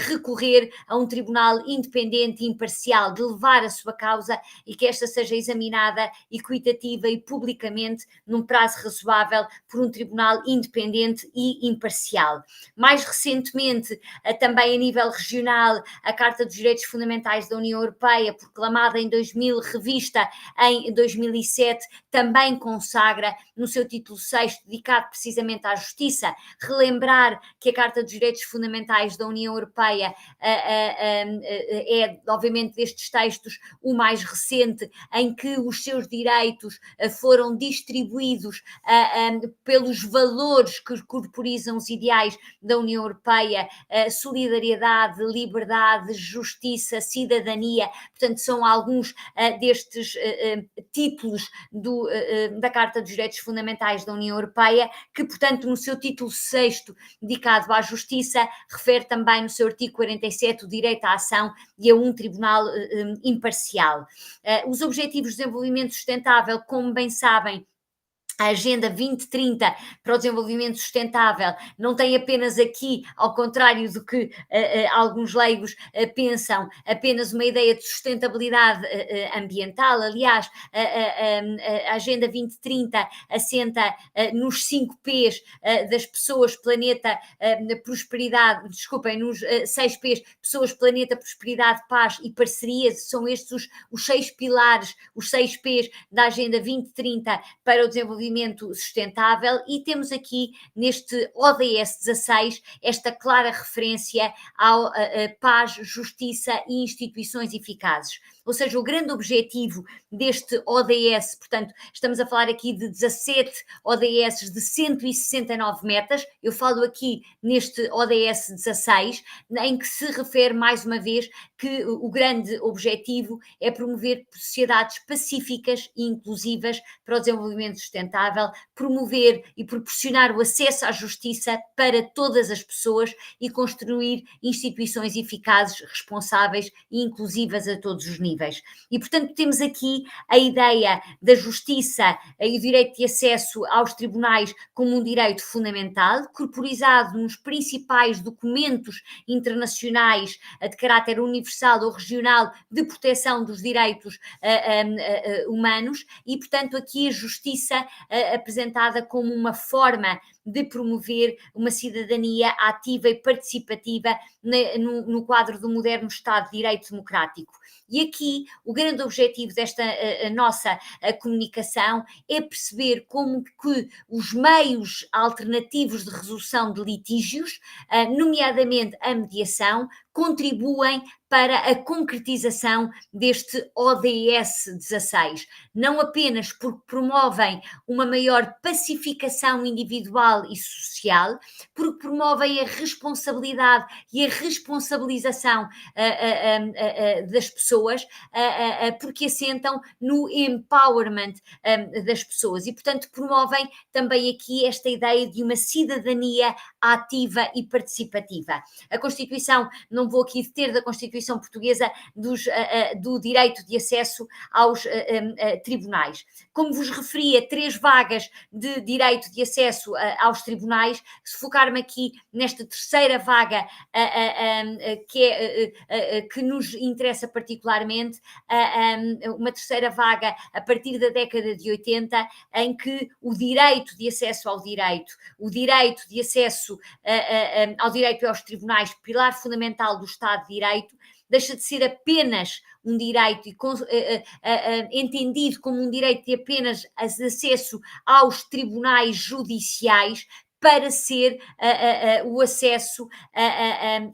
recorrer a um tribunal independente e imparcial, de levar a sua causa e que esta seja examinada equitativa e publicamente num prazo razoável por um tribunal independente e imparcial. Mais recentemente, também a nível regional, a Carta dos Direitos Fundamentais da União Europeia, proclamada em 2000, revista em 2007, também consagra no seu título 6º, dedicado precisamente à justiça, relembrar que a Carta dos Direitos Fundamentais da União Europeia é, obviamente, destes textos o mais recente, em que os seus direitos foram distribuídos pelos valores que corporizam os ideais da União Europeia, solidariedade, liberdade, justiça, cidadania. Portanto, são alguns destes títulos da Carta dos Direitos Fundamentais da União Europeia, que, portanto, no seu título 6º, dedicado à justiça, refere também no seu artigo 47 o direito à ação e a um tribunal imparcial. Os Objetivos de Desenvolvimento Sustentável, como bem sabem, a Agenda 2030 para o Desenvolvimento Sustentável não tem apenas aqui, ao contrário do que alguns leigos pensam, apenas uma ideia de sustentabilidade ambiental. Aliás, a Agenda 2030 assenta nos 5 P's das pessoas, planeta, prosperidade, desculpem, nos 6 P's, pessoas, planeta, prosperidade, paz e parcerias. São estes os 6 pilares, os 6 P's da Agenda 2030 para o desenvolvimento sustentável, e temos aqui neste ODS 16 esta clara referência ao paz, justiça e instituições eficazes. Ou seja, o grande objetivo deste ODS, portanto, estamos a falar aqui de 17 ODS de 169 metas, eu falo aqui neste ODS 16, em que se refere mais uma vez que o grande objetivo é promover sociedades pacíficas e inclusivas para o desenvolvimento sustentável, promover e proporcionar o acesso à justiça para todas as pessoas e construir instituições eficazes, responsáveis e inclusivas a todos os níveis. E, portanto, temos aqui a ideia da justiça e o direito de acesso aos tribunais como um direito fundamental, corporizado nos principais documentos internacionais de caráter universal ou regional de proteção dos direitos humanos, e, portanto, aqui a justiça apresentada como uma forma de promover uma cidadania ativa e participativa no quadro do moderno Estado de Direito Democrático. E aqui o grande objetivo desta nossa comunicação é perceber como que os meios alternativos de resolução de litígios, nomeadamente a mediação, contribuem para a concretização deste ODS 16, não apenas porque promovem uma maior pacificação individual cultural e social, porque promovem a responsabilidade e a responsabilização das pessoas, porque assentam no empowerment das pessoas e, portanto, promovem também aqui esta ideia de uma cidadania ativa e participativa. A Constituição, não vou aqui ter da Constituição portuguesa do direito de acesso aos tribunais. Como vos referia, 3 vagas de direito de acesso aos tribunais, se focar-me aqui nesta terceira vaga que nos interessa particularmente, uma terceira vaga a partir da década de 80, em que o direito de acesso ao direito, o direito de acesso ao direito e aos tribunais, pilar fundamental do Estado de Direito, deixa de ser apenas um direito entendido como um direito de apenas acesso aos tribunais judiciais, para ser o acesso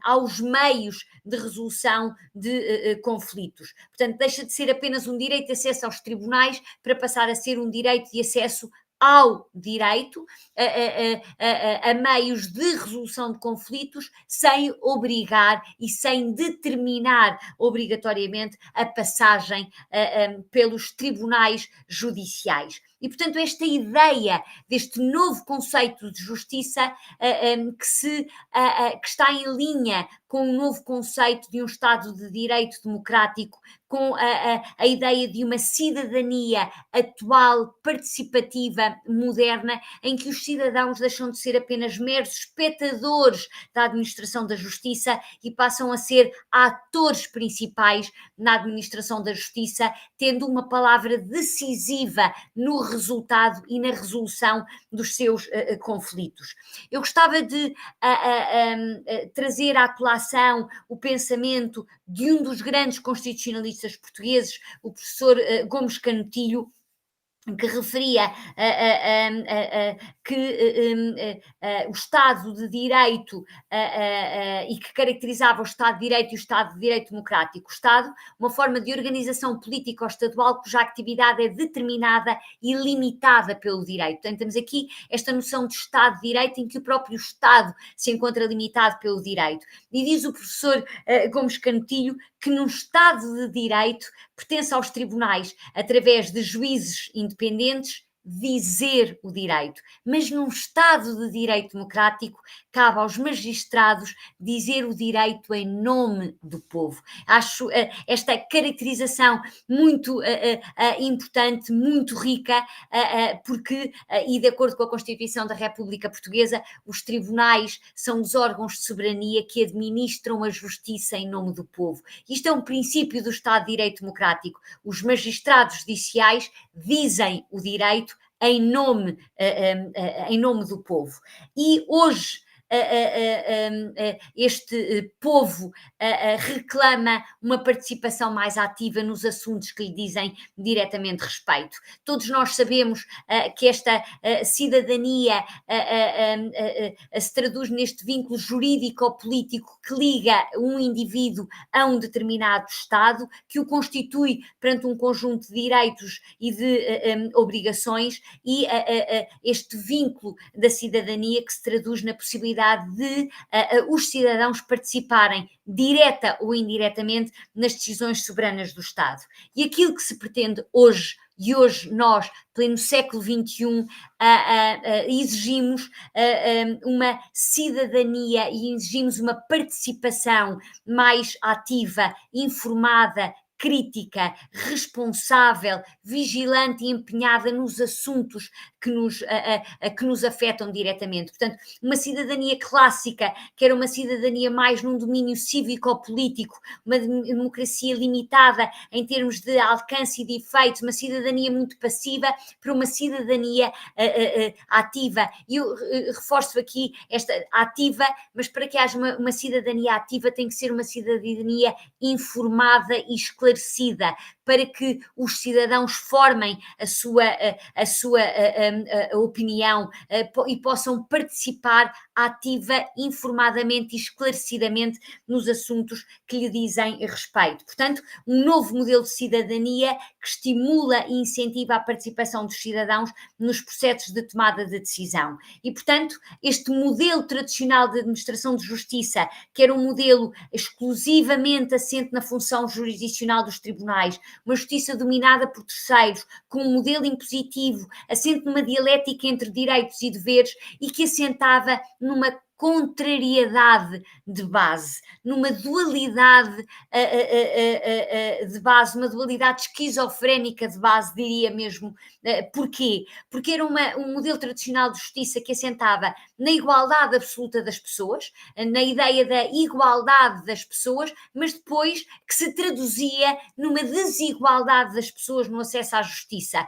aos meios de resolução de conflitos. Portanto, deixa de ser apenas um direito de acesso aos tribunais para passar a ser um direito de acesso ao direito a meios de resolução de conflitos, sem obrigar e sem determinar obrigatoriamente a passagem pelos tribunais judiciais. E, portanto, esta ideia deste novo conceito de justiça que está em linha com o novo conceito de um Estado de Direito democrático, com a ideia de uma cidadania atual, participativa, moderna, em que os cidadãos deixam de ser apenas meros espectadores da administração da justiça e passam a ser atores principais na administração da justiça, tendo uma palavra decisiva no resultado e na resolução dos seus conflitos. Eu gostava de trazer à colação o pensamento de um dos grandes constitucionalistas portugueses, o professor Gomes Canutilho, que referia que o Estado de Direito e que caracterizava o Estado de Direito e o Estado de Direito Democrático. O Estado, uma forma de organização político-estadual cuja atividade é determinada e limitada pelo direito. Portanto, temos aqui esta noção de Estado de Direito em que o próprio Estado se encontra limitado pelo direito. E diz o professor Gomes Canutilho que num Estado de Direito pertence aos tribunais, através de juízes independentes, dizer o direito, mas num Estado de Direito democrático cabe aos magistrados dizer o direito em nome do povo. Acho esta caracterização muito importante, muito rica, porque, e de acordo com a Constituição da República Portuguesa, os tribunais são os órgãos de soberania que administram a justiça em nome do povo. Isto é um princípio do Estado de Direito democrático. Os magistrados judiciais dizem o direito em nome do povo. E hoje este povo reclama uma participação mais ativa nos assuntos que lhe dizem diretamente respeito. Todos nós sabemos que esta cidadania se traduz neste vínculo jurídico-político que liga um indivíduo a um determinado Estado, que o constitui perante um conjunto de direitos e de obrigações, e este vínculo da cidadania que se traduz na possibilidade de os cidadãos participarem direta ou indiretamente nas decisões soberanas do Estado. E aquilo que se pretende hoje, e hoje nós, pleno século XXI, exigimos uma cidadania e exigimos uma participação mais ativa, informada, crítica, responsável, vigilante e empenhada nos assuntos que nos afetam diretamente. Portanto, uma cidadania clássica, que era uma cidadania mais num domínio cívico-político, uma democracia limitada em termos de alcance e de efeitos, uma cidadania muito passiva, para uma cidadania ativa. E eu reforço aqui esta ativa, mas para que haja uma cidadania ativa tem que ser uma cidadania informada e esclarecida, para que os cidadãos formem a sua opinião e possam participar ativa, informadamente e esclarecidamente nos assuntos que lhe dizem respeito. Portanto, um novo modelo de cidadania que estimula e incentiva a participação dos cidadãos nos processos de tomada de decisão. E, portanto, este modelo tradicional de administração de justiça, que era um modelo exclusivamente assente na função jurisdicional dos tribunais, uma justiça dominada por terceiros, com um modelo impositivo, assente numa dialética entre direitos e deveres e que assentava numa contrariedade de base, numa dualidade de base, uma dualidade esquizofrénica de base, diria mesmo. Porquê? Porque era um modelo tradicional de justiça que assentava na igualdade absoluta das pessoas, na ideia da igualdade das pessoas, mas depois que se traduzia numa desigualdade das pessoas no acesso à justiça.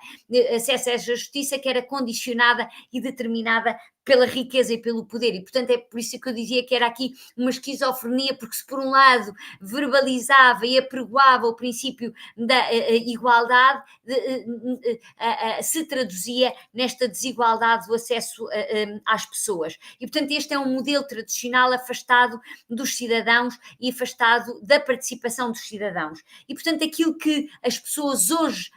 Acesso à justiça que era condicionada e determinada pela riqueza e pelo poder, e portanto é por isso que eu dizia que era aqui uma esquizofrenia, porque se por um lado verbalizava e apregoava o princípio da igualdade, se traduzia nesta desigualdade do acesso às pessoas. E portanto este é um modelo tradicional afastado dos cidadãos e afastado da participação dos cidadãos. E portanto aquilo que as pessoas hoje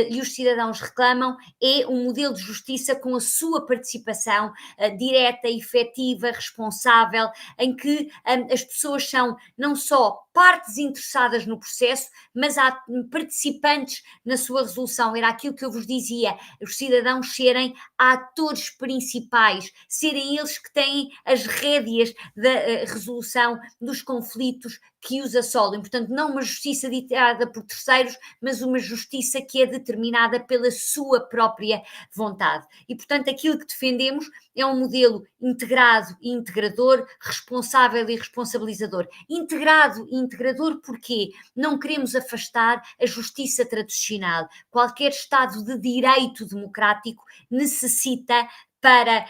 e os cidadãos reclamam é um modelo de justiça com a sua participação direta, efetiva, responsável, em que as pessoas são não só partes interessadas no processo, mas há participantes na sua resolução. Era aquilo que eu vos dizia, os cidadãos serem atores principais, serem eles que têm as rédeas da resolução dos conflitos que os assolam. Portanto, não uma justiça ditada por terceiros, mas uma justiça que é determinada pela sua própria vontade. E, portanto, aquilo que defendemos é um modelo integrado e integrador, responsável e responsabilizador. Integrado e integrador porque não queremos afastar a justiça tradicional. Qualquer Estado de direito democrático necessita para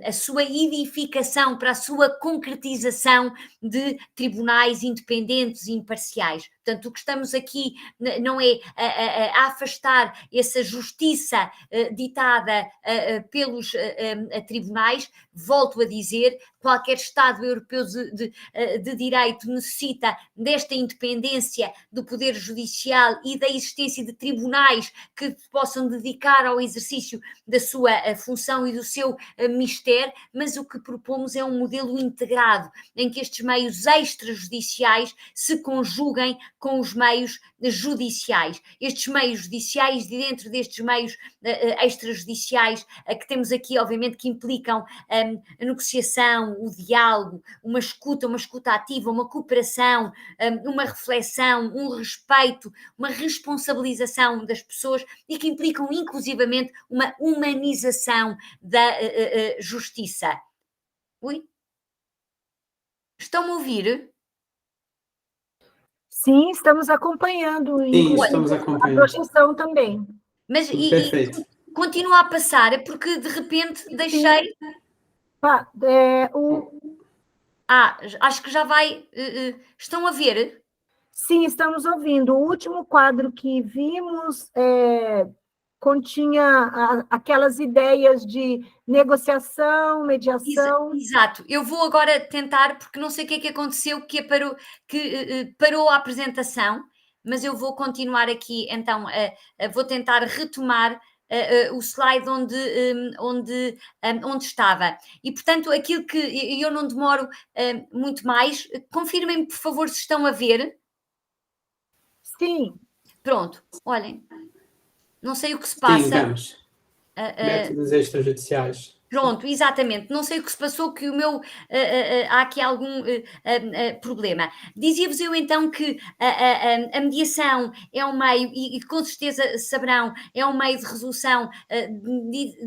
a sua edificação, para a sua concretização de tribunais independentes e imparciais. Portanto, o que estamos aqui não é a afastar essa justiça ditada pelos tribunais. Volto a dizer, qualquer Estado europeu de direito necessita desta independência do poder judicial e da existência de tribunais que possam dedicar ao exercício da sua função e do seu mistério, mas o que propomos é um modelo integrado, em que estes meios extrajudiciais se conjuguem com os meios judiciais. Estes meios judiciais, e dentro destes meios extrajudiciais, que temos aqui, obviamente, que implicam a negociação, o diálogo, uma escuta ativa, uma cooperação, uma reflexão, um respeito, uma responsabilização das pessoas e que implicam, inclusivamente, uma humanização da justiça. Ui? Estão-me a ouvir? Sim, estamos acompanhando. Sim, estamos acompanhando. A projeção também. Mas Perfeito. e continua a passar, é porque de repente deixei... acho que já vai... estão a ver? Sim, estamos ouvindo. O último quadro que vimos continha aquelas ideias de negociação, mediação. Exato. Eu vou agora tentar, porque não sei o que é que aconteceu, que parou a apresentação, mas eu vou continuar aqui, então, vou tentar retomar o slide onde estava. E, portanto, aquilo que eu não demoro muito mais, confirmem-me, por favor, se estão a ver. Sim. Pronto, olhem. Não sei o que se passa. Sim, vemos. Métodos extrajudiciais. Pronto, exatamente. Não sei o que se passou, que o meu... há aqui algum problema. Dizia-vos eu, então, que a mediação é um meio, e com certeza saberão, é um meio de resolução,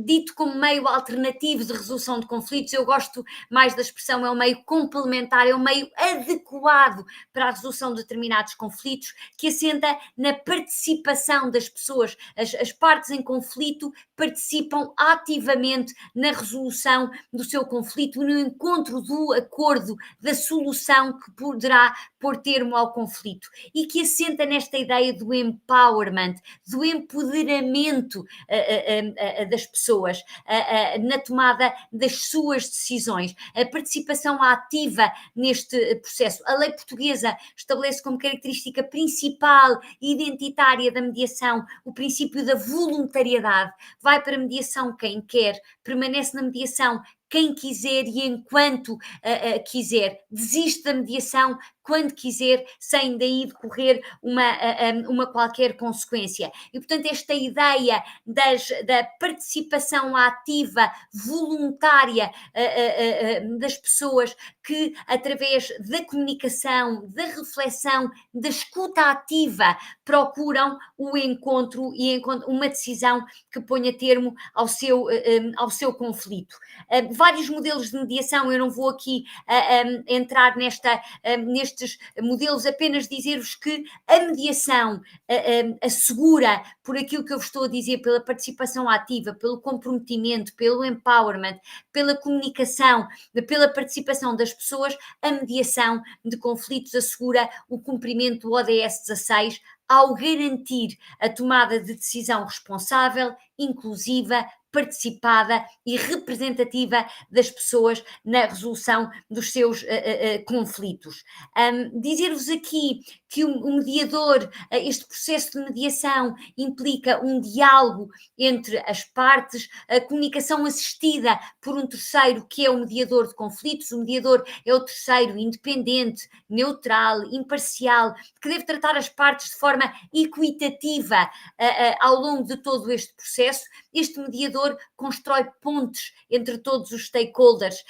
dito como meio alternativo de resolução de conflitos. Eu gosto mais da expressão, é um meio complementar, é um meio adequado para a resolução de determinados conflitos, que assenta na participação das pessoas. As partes em conflito participam ativamente na resolução do seu conflito, no encontro do acordo, da solução que poderá pôr termo ao conflito e que assenta nesta ideia do empowerment, do empoderamento das pessoas na tomada das suas decisões, a participação ativa neste processo. A lei portuguesa estabelece como característica principal e identitária da mediação o princípio da voluntariedade. Vai para a mediação quem quer, permanece na mediação quem quiser e enquanto quiser, desiste da mediação quando quiser, sem daí decorrer uma qualquer consequência. E, portanto, esta ideia da participação ativa, voluntária das pessoas que, através da comunicação, da reflexão, da escuta ativa, procuram o encontro e uma decisão que ponha termo ao seu conflito. Vários modelos de mediação, eu não vou aqui entrar nestes modelos, apenas dizer-vos que a mediação assegura, por aquilo que eu vos estou a dizer, pela participação ativa, pelo comprometimento, pelo empowerment, pela comunicação, pela participação das pessoas, a mediação de conflitos assegura o cumprimento do ODS 16 ao garantir a tomada de decisão responsável, inclusiva, participada e representativa das pessoas na resolução dos seus conflitos. Dizer-vos aqui que o mediador, este processo de mediação implica um diálogo entre as partes, a comunicação assistida por um terceiro que é o mediador de conflitos. O mediador é o terceiro independente, neutral, imparcial, que deve tratar as partes de forma equitativa ao longo de todo este processo. Este mediador constrói pontes entre todos os stakeholders,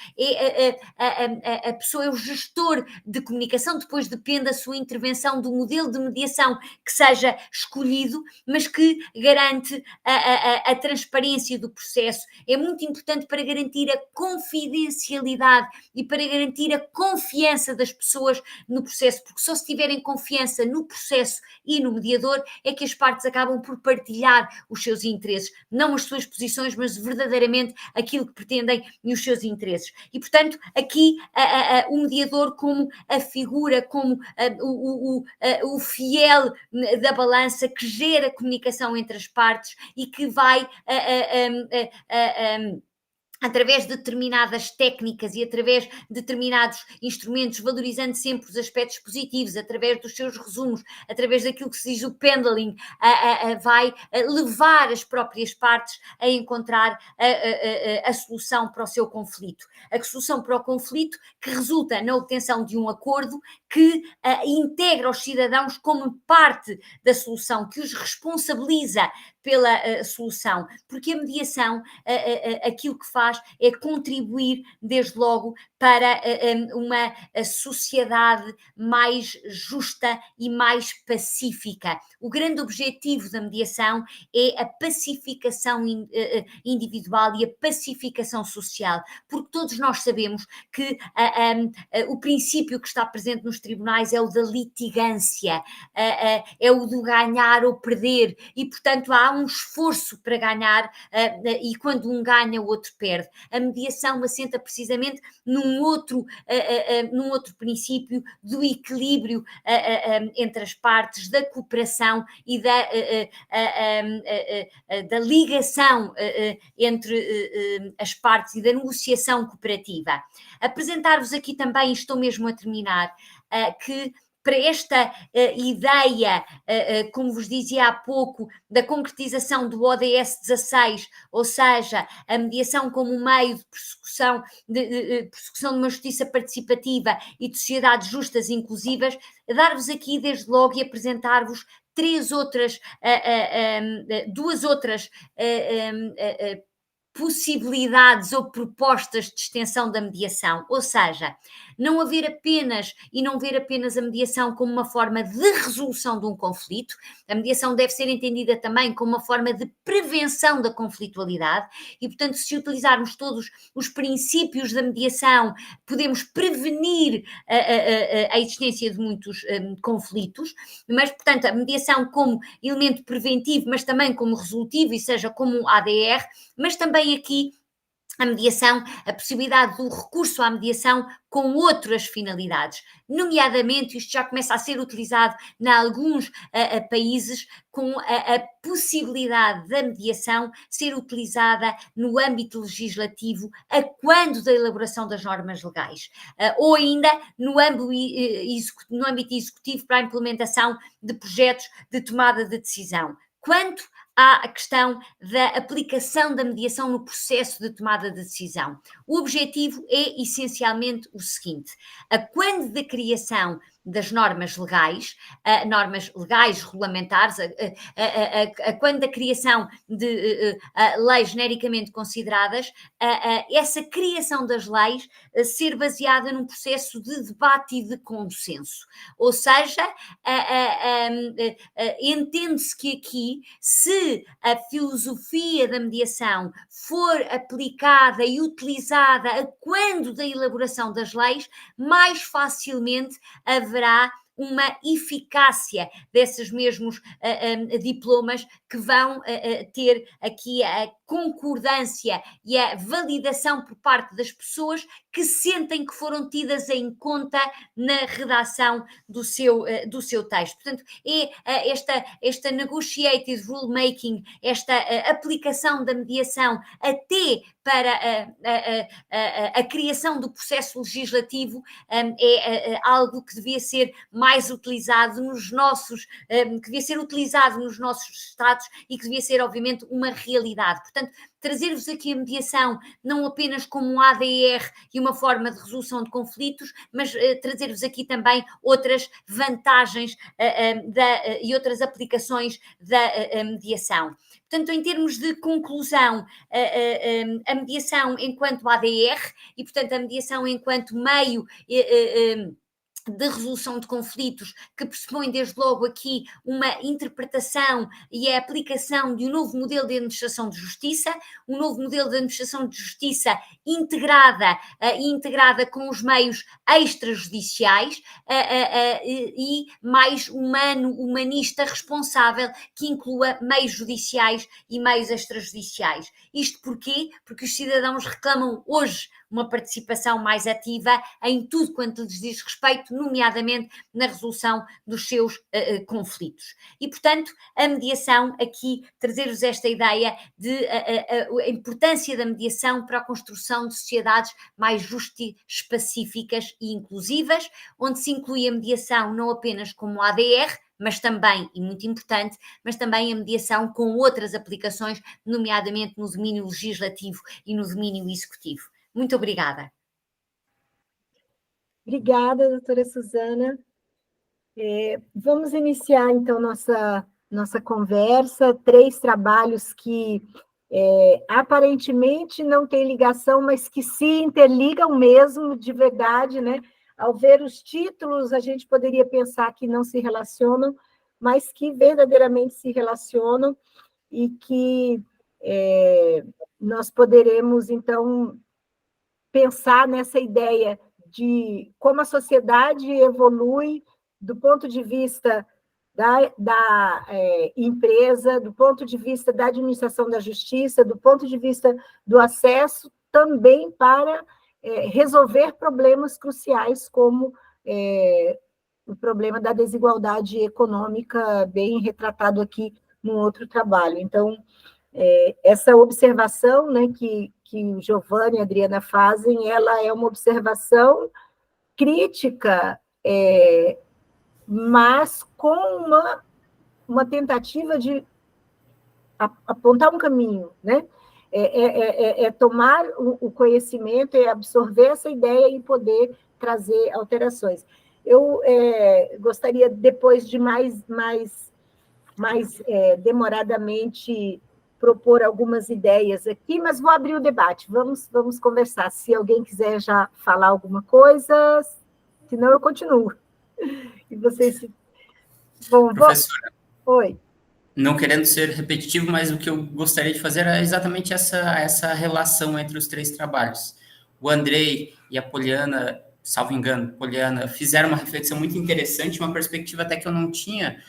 a pessoa é o gestor de comunicação, depois depende da sua intervenção, do modelo de mediação que seja escolhido, mas que garante a transparência do processo. É muito importante para garantir a confidencialidade e para garantir a confiança das pessoas no processo, porque só se tiverem confiança no processo e no mediador é que as partes acabam por partilhar os seus interesses, não as suas posições, mas verdadeiramente aquilo que pretendem e os seus interesses. E, portanto, aqui o mediador como a figura, como o fiel da balança que gera a comunicação entre as partes e que vai através de determinadas técnicas e através de determinados instrumentos, valorizando sempre os aspectos positivos, através dos seus resumos, através daquilo que se diz o pendeling, vai levar as próprias partes a encontrar a solução para o seu conflito. A solução para o conflito que resulta na obtenção de um acordo que integra os cidadãos como parte da solução, que os responsabiliza pela solução, porque a mediação, aquilo que faz é contribuir, desde logo, para uma sociedade mais justa e mais pacífica. O grande objetivo da mediação é a pacificação individual e a pacificação social, porque todos nós sabemos que o princípio que está presente nos tribunais é o da litigância, é o do ganhar ou perder, e, portanto, há um esforço para ganhar e quando um ganha, o outro perde. A mediação assenta precisamente num outro princípio do equilíbrio entre as partes, da cooperação e da ligação entre as partes e da negociação cooperativa. Apresentar-vos aqui também, estou mesmo a terminar, que para esta ideia, como vos dizia há pouco, da concretização do ODS 16, ou seja, a mediação como meio de persecução de uma justiça participativa e de sociedades justas e inclusivas, dar-vos aqui desde logo e apresentar-vos duas outras possibilidades ou propostas de extensão da mediação, ou seja, não ver apenas a mediação como uma forma de resolução de um conflito. A mediação deve ser entendida também como uma forma de prevenção da conflitualidade e, portanto, se utilizarmos todos os princípios da mediação, podemos prevenir a existência de muitos conflitos, mas, portanto, a mediação como elemento preventivo, mas também como resolutivo, e seja como ADR, mas também aqui a mediação, a possibilidade do recurso à mediação com outras finalidades, nomeadamente, isto já começa a ser utilizado em alguns países, com a possibilidade da mediação ser utilizada no âmbito legislativo a quando da elaboração das normas legais, ou ainda no âmbito executivo para a implementação de projetos de tomada de decisão. Quanto há a questão da aplicação da mediação no processo de tomada de decisão. O objetivo é essencialmente o seguinte: a quando da criação das normas legais regulamentares, a quando da criação de leis genericamente consideradas, essa criação das leis ser baseada num processo de debate e de consenso. Ou seja, entende-se que aqui, se a filosofia da mediação for aplicada e utilizada a quando da elaboração das leis, mais facilmente haverá uma eficácia desses mesmos diplomas, que vão ter aqui a concordância e a validação por parte das pessoas que sentem que foram tidas em conta na redação do seu texto. Portanto, é esta negotiated rulemaking, esta aplicação da mediação até para a criação do processo legislativo, é algo que devia ser mais utilizado nos nossos Estados e que devia ser, obviamente, uma realidade. Portanto, trazer-vos aqui a mediação não apenas como um ADR e uma forma de resolução de conflitos, mas trazer-vos aqui também outras vantagens e outras aplicações da mediação. Portanto, em termos de conclusão, a mediação enquanto ADR e, portanto, a mediação enquanto meio de resolução de conflitos, que pressupõe desde logo aqui uma interpretação e a aplicação de um novo modelo de administração de justiça, um novo modelo de administração de justiça integrada com os meios extrajudiciais e mais humanista, responsável, que inclua meios judiciais e meios extrajudiciais. Isto porquê? Porque os cidadãos reclamam hoje uma participação mais ativa em tudo quanto lhes diz respeito, nomeadamente na resolução dos seus conflitos. E, portanto, a mediação, aqui trazer-vos esta ideia de a importância da mediação para a construção de sociedades mais justas, pacíficas e inclusivas, onde se inclui a mediação não apenas como ADR, mas também, e muito importante, mas também a mediação com outras aplicações, nomeadamente no domínio legislativo e no domínio executivo. Muito obrigada. Obrigada, doutora Suzana. Vamos iniciar, então, nossa conversa. 3 trabalhos que aparentemente não têm ligação, mas que se interligam mesmo, de verdade, né? Ao ver os títulos, a gente poderia pensar que não se relacionam, mas que verdadeiramente se relacionam e que nós poderemos, então, pensar nessa ideia de como a sociedade evolui do ponto de vista da empresa, do ponto de vista da administração da justiça, do ponto de vista do acesso, também para resolver problemas cruciais, como o problema da desigualdade econômica, bem retratado aqui num outro trabalho. Então, essa observação, né, que o Giovanni e a Adriana fazem, ela é uma observação crítica, mas com uma tentativa de apontar um caminho, né? Tomar o conhecimento e absorver essa ideia e poder trazer alterações. Eu gostaria, depois de mais demoradamente, propor algumas ideias aqui, mas vou abrir o debate, vamos conversar. Se alguém quiser já falar alguma coisa, senão eu continuo. E vocês... Bom, professora, oi. Não querendo ser repetitivo, mas o que eu gostaria de fazer é exatamente essa relação entre os 3 trabalhos. O Andrei e a Poliana, salvo engano, Poliana, fizeram uma reflexão muito interessante, uma perspectiva até que eu não tinha...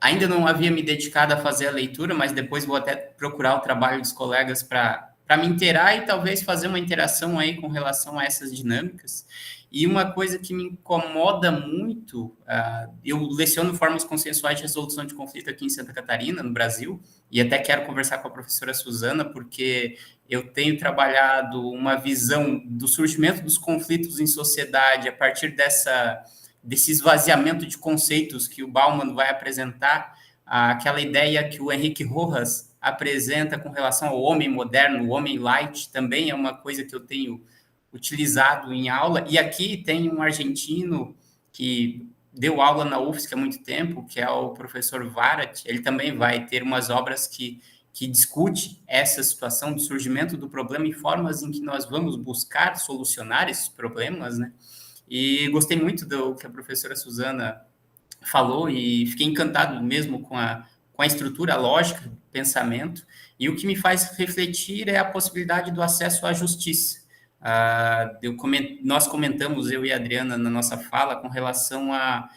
ainda não havia me dedicado a fazer a leitura, mas depois vou até procurar o trabalho dos colegas para me inteirar e talvez fazer uma interação aí com relação a essas dinâmicas. E uma coisa que me incomoda muito, eu leciono formas consensuais de resolução de conflito aqui em Santa Catarina, no Brasil, e até quero conversar com a professora Suzana, porque eu tenho trabalhado uma visão do surgimento dos conflitos em sociedade a partir desse esvaziamento de conceitos que o Bauman vai apresentar, aquela ideia que o Henrique Rojas apresenta com relação ao homem moderno, o homem light, também é uma coisa que eu tenho utilizado em aula, e aqui tem um argentino que deu aula na UFSC há muito tempo, que é o professor Varat, ele também vai ter umas obras que discute essa situação do surgimento do problema e formas em que nós vamos buscar solucionar esses problemas, né? E gostei muito do que a professora Suzana falou e fiquei encantado mesmo com a estrutura lógica do pensamento, e o que me faz refletir é a possibilidade do acesso à justiça. Nós comentamos, eu e a Adriana, na nossa fala, com relação à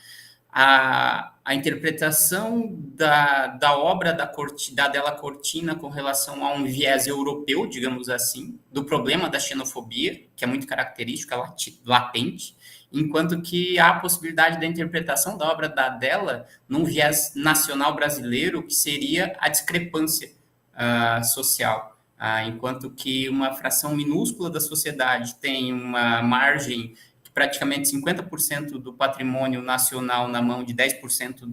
interpretação da obra da Della Cortina com relação a um viés europeu, digamos assim, do problema da xenofobia, que é muito característica, latente, enquanto que há a possibilidade da interpretação da obra da Della num viés nacional brasileiro, que seria a discrepância social. Enquanto que uma fração minúscula da sociedade tem uma margem que praticamente 50% do patrimônio nacional na mão de 10%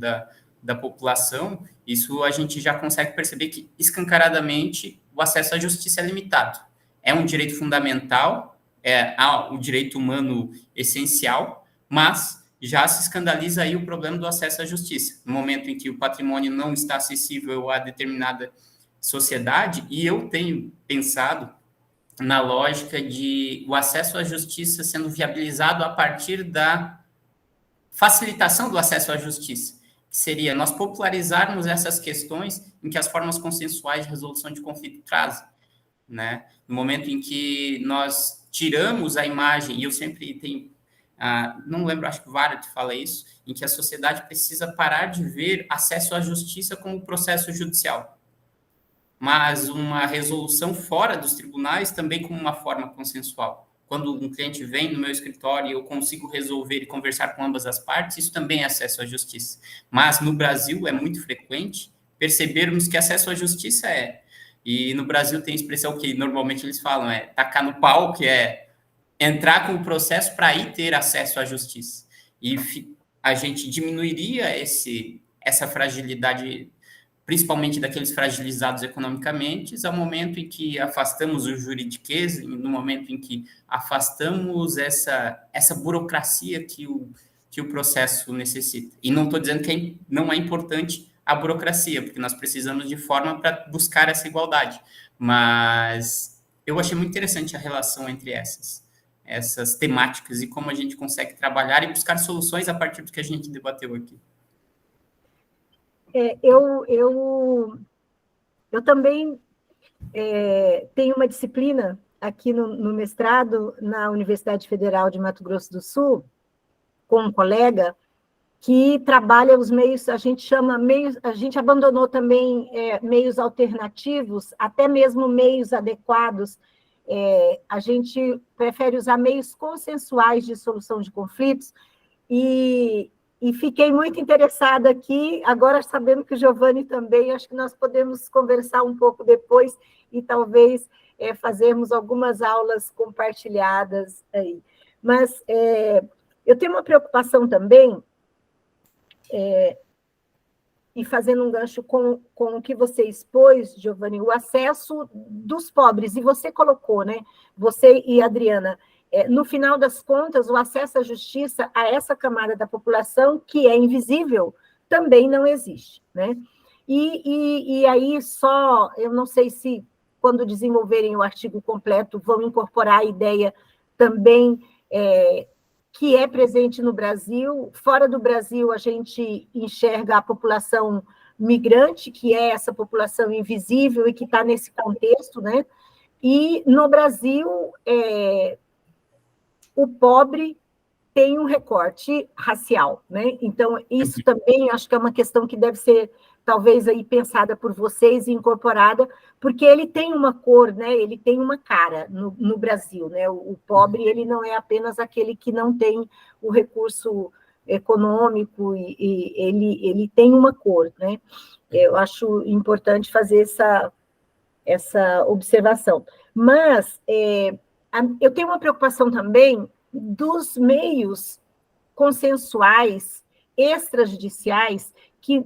da população, isso a gente já consegue perceber que, escancaradamente, o acesso à justiça é limitado. É um direito fundamental, é um direito humano essencial, mas já se escandaliza aí o problema do acesso à justiça. No momento em que o patrimônio não está acessível a determinada sociedade, e eu tenho pensado na lógica de o acesso à justiça sendo viabilizado a partir da facilitação do acesso à justiça, que seria nós popularizarmos essas questões em que as formas consensuais de resolução de conflito trazem, né? No momento em que nós tiramos a imagem, e eu sempre tenho, não lembro, acho que o Varat fala isso, em que a sociedade precisa parar de ver acesso à justiça como processo judicial, mas uma resolução fora dos tribunais também como uma forma consensual. Quando um cliente vem no meu escritório e eu consigo resolver e conversar com ambas as partes, isso também é acesso à justiça. Mas no Brasil é muito frequente percebermos que acesso à justiça e no Brasil tem expressão que normalmente eles falam, tacar no pau, que é entrar com o processo para aí ter acesso à justiça. E a gente diminuiria essa fragilidade, principalmente daqueles fragilizados economicamente, ao momento em que afastamos o juridiquês, no momento em que afastamos essa burocracia que o processo necessita. E não estou dizendo que não é importante a burocracia, porque nós precisamos de forma para buscar essa igualdade. Mas eu achei muito interessante a relação entre essas temáticas e como a gente consegue trabalhar e buscar soluções a partir do que a gente debateu aqui. Eu também tenho uma disciplina aqui no mestrado na Universidade Federal de Mato Grosso do Sul, com um colega que trabalha os meios, a gente abandonou também meios alternativos, até mesmo meios adequados. A gente prefere usar meios consensuais de solução de conflitos, e fiquei muito interessada aqui, agora sabendo que o Giovanni também, acho que nós podemos conversar um pouco depois e talvez fazermos algumas aulas compartilhadas aí. Mas eu tenho uma preocupação também, e fazendo um gancho com o que você expôs, Giovanni, o acesso dos pobres, e você colocou, né? Você e a Adriana, no final das contas, o acesso à justiça a essa camada da população, que é invisível, também não existe, né? E aí eu não sei se, quando desenvolverem o artigo completo, vão incorporar a ideia também que é presente no Brasil. Fora do Brasil, a gente enxerga a população migrante, que é essa população invisível e que está nesse contexto, né? E no Brasil, o pobre tem um recorte racial, né? Então, isso também acho que é uma questão que deve ser, talvez, aí pensada por vocês e incorporada, porque ele tem uma cor, né? Ele tem uma cara no Brasil, né? O pobre, ele não é apenas aquele que não tem o recurso econômico, e ele tem uma cor, né? Eu acho importante fazer essa observação. Mas eu tenho uma preocupação também dos meios consensuais extrajudiciais que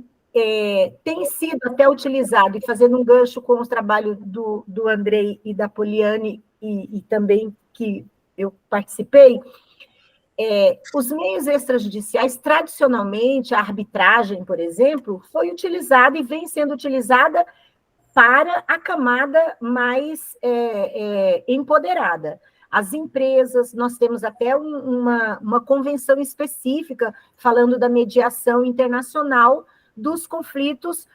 têm sido até utilizados, e fazendo um gancho com o trabalho do Andrei e da Poliane, e também que eu participei, os meios extrajudiciais, tradicionalmente, a arbitragem, por exemplo, foi utilizada e vem sendo utilizada para a camada mais empoderada. As empresas, nós temos até uma convenção específica falando da mediação internacional dos conflitos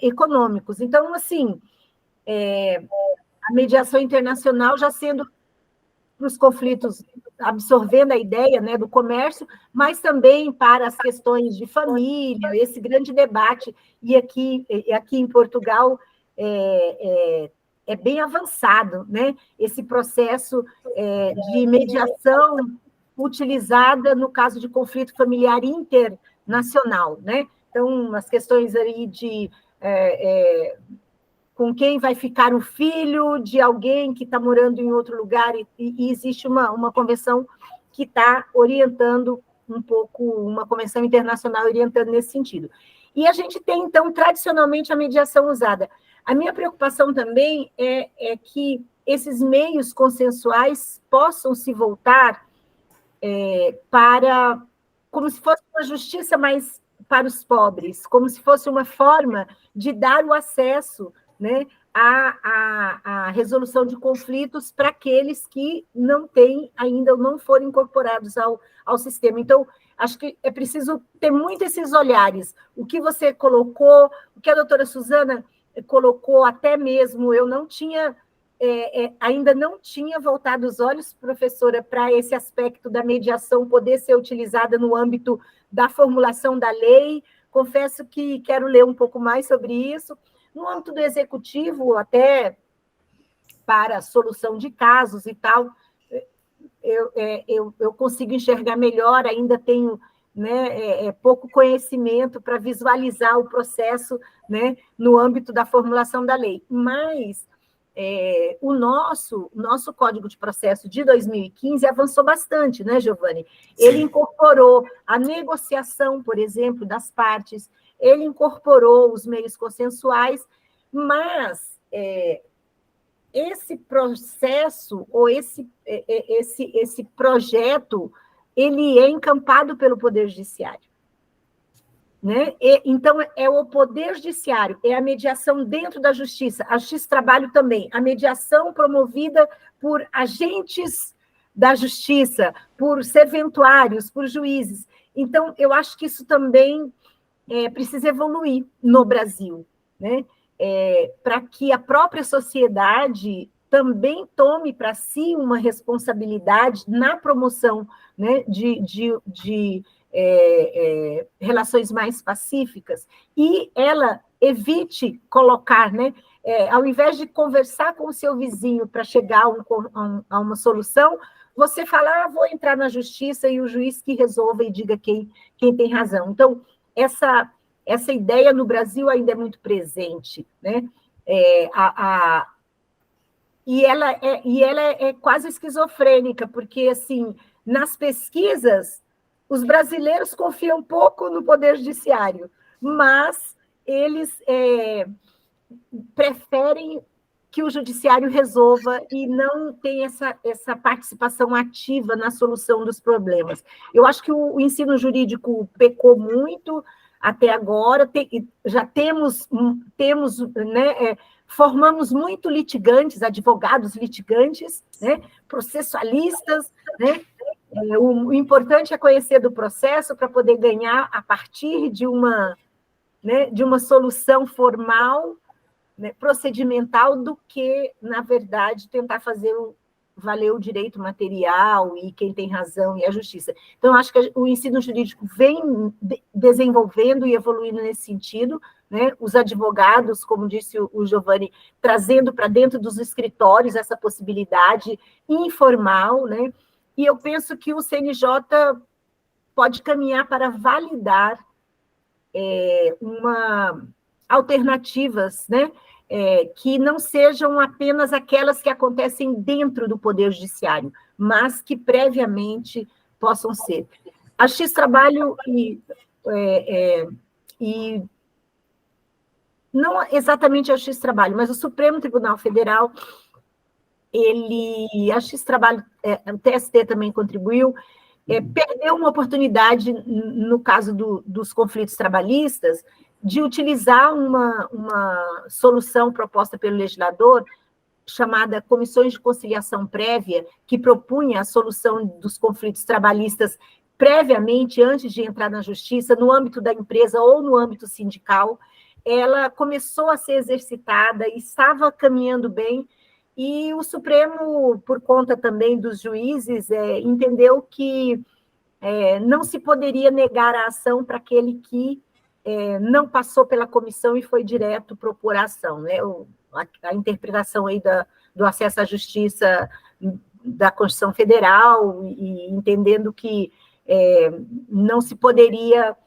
econômicos. Então, assim, a mediação internacional já sendo para os conflitos, absorvendo a ideia, né, do comércio, mas também para as questões de família, esse grande debate. E aqui em Portugal é bem avançado, né, esse processo de mediação utilizada no caso de conflito familiar internacional, né? Então, as questões aí de com quem vai ficar o filho de alguém que está morando em outro lugar, e existe uma convenção que está orientando um pouco, uma convenção internacional orientando nesse sentido. E a gente tem, então, tradicionalmente, a mediação usada. A minha preocupação também é que esses meios consensuais possam se voltar para, como se fosse uma justiça mais para os pobres, como se fosse uma forma de dar o acesso, né, a resolução de conflitos para aqueles que não têm ainda, não foram incorporados ao sistema. Então, acho que é preciso ter muito esses olhares. O que você colocou, o que a doutora Suzana colocou, até mesmo eu não tinha, ainda não tinha voltado os olhos, professora, para esse aspecto da mediação poder ser utilizada no âmbito da formulação da lei. Confesso que quero ler um pouco mais sobre isso. No âmbito do executivo, até para a solução de casos e tal, eu consigo enxergar melhor, ainda tenho, né, pouco conhecimento para visualizar o processo, né, no âmbito da formulação da lei. Mas o nosso Código de Processo de 2015 avançou bastante, né, Giovanni? Ele incorporou a negociação, por exemplo, das partes, ele incorporou os meios consensuais, mas esse processo, ou esse projeto, ele é encampado pelo Poder Judiciário. Né? Então, é o Poder Judiciário, é a mediação dentro da Justiça, a Justiça do Trabalho também, a mediação promovida por agentes da Justiça, por serventuários, por juízes. Então, eu acho que isso também precisa evoluir no Brasil, né? Para que a própria sociedade também tome para si uma responsabilidade na promoção, né, de relações mais pacíficas, e ela evite colocar, né, ao invés de conversar com o seu vizinho para chegar a uma solução, você fala, vou entrar na justiça e o juiz que resolva e diga quem tem razão. Então, essa ideia no Brasil ainda é muito presente, né? E ela é quase esquizofrênica, porque, assim, nas pesquisas, os brasileiros confiam pouco no Poder Judiciário, mas eles preferem que o Judiciário resolva e não tem essa participação ativa na solução dos problemas. Eu acho que o ensino jurídico pecou muito até agora, já temos né, formamos muito litigantes, advogados litigantes, né, processualistas, né? O importante é conhecer do processo para poder ganhar a partir de uma solução formal, né, procedimental, do que, na verdade, tentar fazer valer o direito material e quem tem razão e a justiça. Então, acho que o ensino jurídico vem desenvolvendo e evoluindo nesse sentido, né? Os advogados, como disse o Giovanni, trazendo para dentro dos escritórios essa possibilidade informal, né? E eu penso que o CNJ pode caminhar para validar alternativas, né? Que não sejam apenas aquelas que acontecem dentro do Poder Judiciário, mas que previamente possam ser. A X-Trabalho e não exatamente a X-Trabalho, mas o Supremo Tribunal Federal, a X-Trabalho, o TST também contribuiu, perdeu uma oportunidade, no caso dos conflitos trabalhistas, de utilizar uma solução proposta pelo legislador, chamada Comissões de Conciliação Prévia, que propunha a solução dos conflitos trabalhistas previamente, antes de entrar na justiça, no âmbito da empresa ou no âmbito sindical. Ela começou a ser exercitada e estava caminhando bem, e o Supremo, por conta também dos juízes, entendeu que não se poderia negar a ação para aquele que não passou pela comissão e foi direto propor a ação, né? A interpretação aí do acesso à justiça da Constituição Federal, e entendendo que não se poderia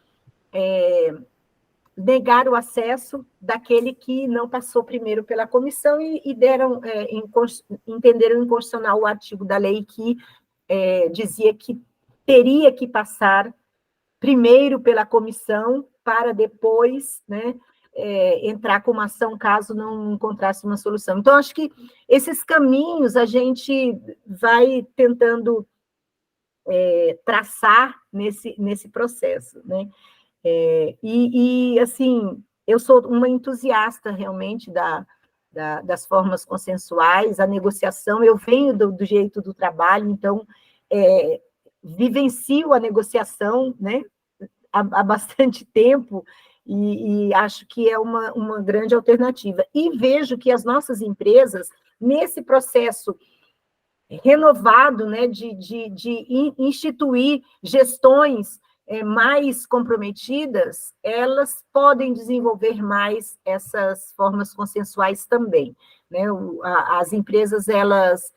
negar o acesso daquele que não passou primeiro pela comissão, e entenderam inconstitucional o artigo da lei que dizia que teria que passar primeiro pela comissão para depois, né, entrar com uma ação caso não encontrasse uma solução. Então, acho que esses caminhos a gente vai tentando traçar nesse processo, né? Assim, eu sou uma entusiasta realmente das formas consensuais, a negociação. Eu venho do direito do trabalho, então vivencio a negociação, né, há bastante tempo, e acho que é uma grande alternativa. E vejo que as nossas empresas, nesse processo renovado, né, de instituir gestões mais comprometidas, elas podem desenvolver mais essas formas consensuais também, né? As empresas, elas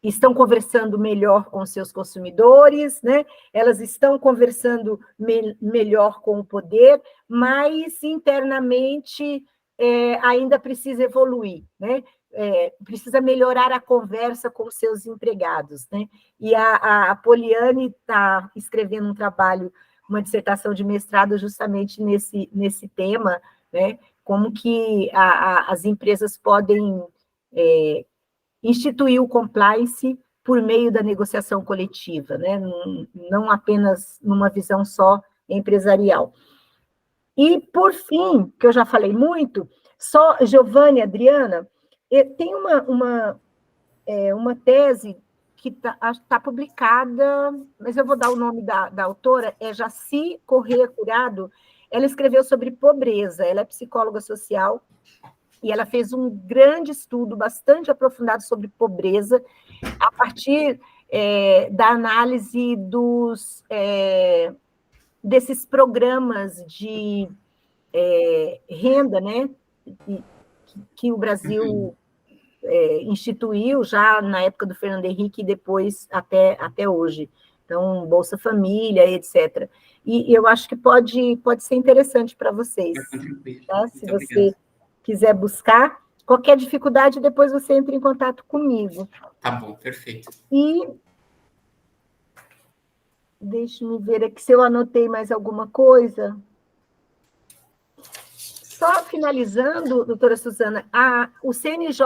estão conversando melhor com seus consumidores, né? Elas estão conversando melhor com o poder, mas internamente ainda precisa evoluir, né? Precisa melhorar a conversa com os seus empregados, né? E a Poliane está escrevendo um trabalho, uma dissertação de mestrado justamente nesse tema, né? Como que as empresas podem instituir o compliance por meio da negociação coletiva, né? Não apenas numa visão só empresarial. E, por fim, que eu já falei muito, só Giovanni e Adriana, tem uma tese que tá publicada, mas eu vou dar o nome da autora, é Jaci Corrêa Curado. Ela escreveu sobre pobreza, ela é psicóloga social, e ela fez um grande estudo, bastante aprofundado sobre pobreza, a partir da análise desses programas de renda, né, que o Brasil instituiu já na época do Fernando Henrique e depois até hoje. Então, Bolsa Família, etc. E eu acho que pode ser interessante para vocês. Tá? Se você quiser buscar, qualquer dificuldade, depois você entra em contato comigo. Tá bom, perfeito. E deixe-me ver aqui se eu anotei mais alguma coisa. Só finalizando, doutora Suzana, o CNJ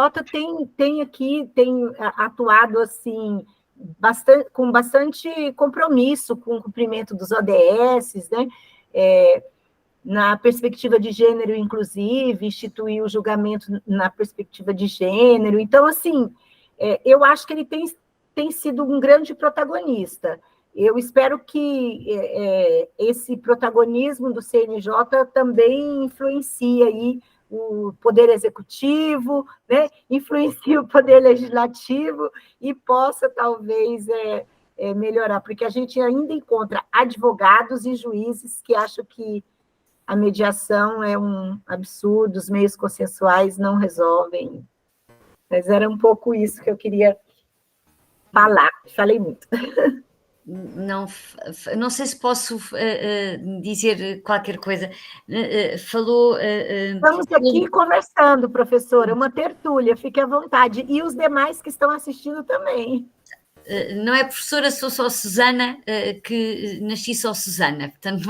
tem atuado assim, com bastante compromisso com o cumprimento dos ODS, né? Na perspectiva de gênero, inclusive, instituir o julgamento na perspectiva de gênero. Então, assim, eu acho que ele tem sido um grande protagonista. Eu espero que esse protagonismo do CNJ também influencie aí o poder executivo, né, influencie o poder legislativo e possa, talvez, melhorar, porque a gente ainda encontra advogados e juízes que acham que a mediação é um absurdo, os meios consensuais não resolvem. Mas era um pouco isso que eu queria falar. Falei muito. Não sei se posso dizer qualquer coisa. Falou. Estamos aqui conversando, professora, uma tertúlia, fique à vontade. E os demais que estão assistindo também. Não é professora, sou só Susana, que nasci só Susana, portanto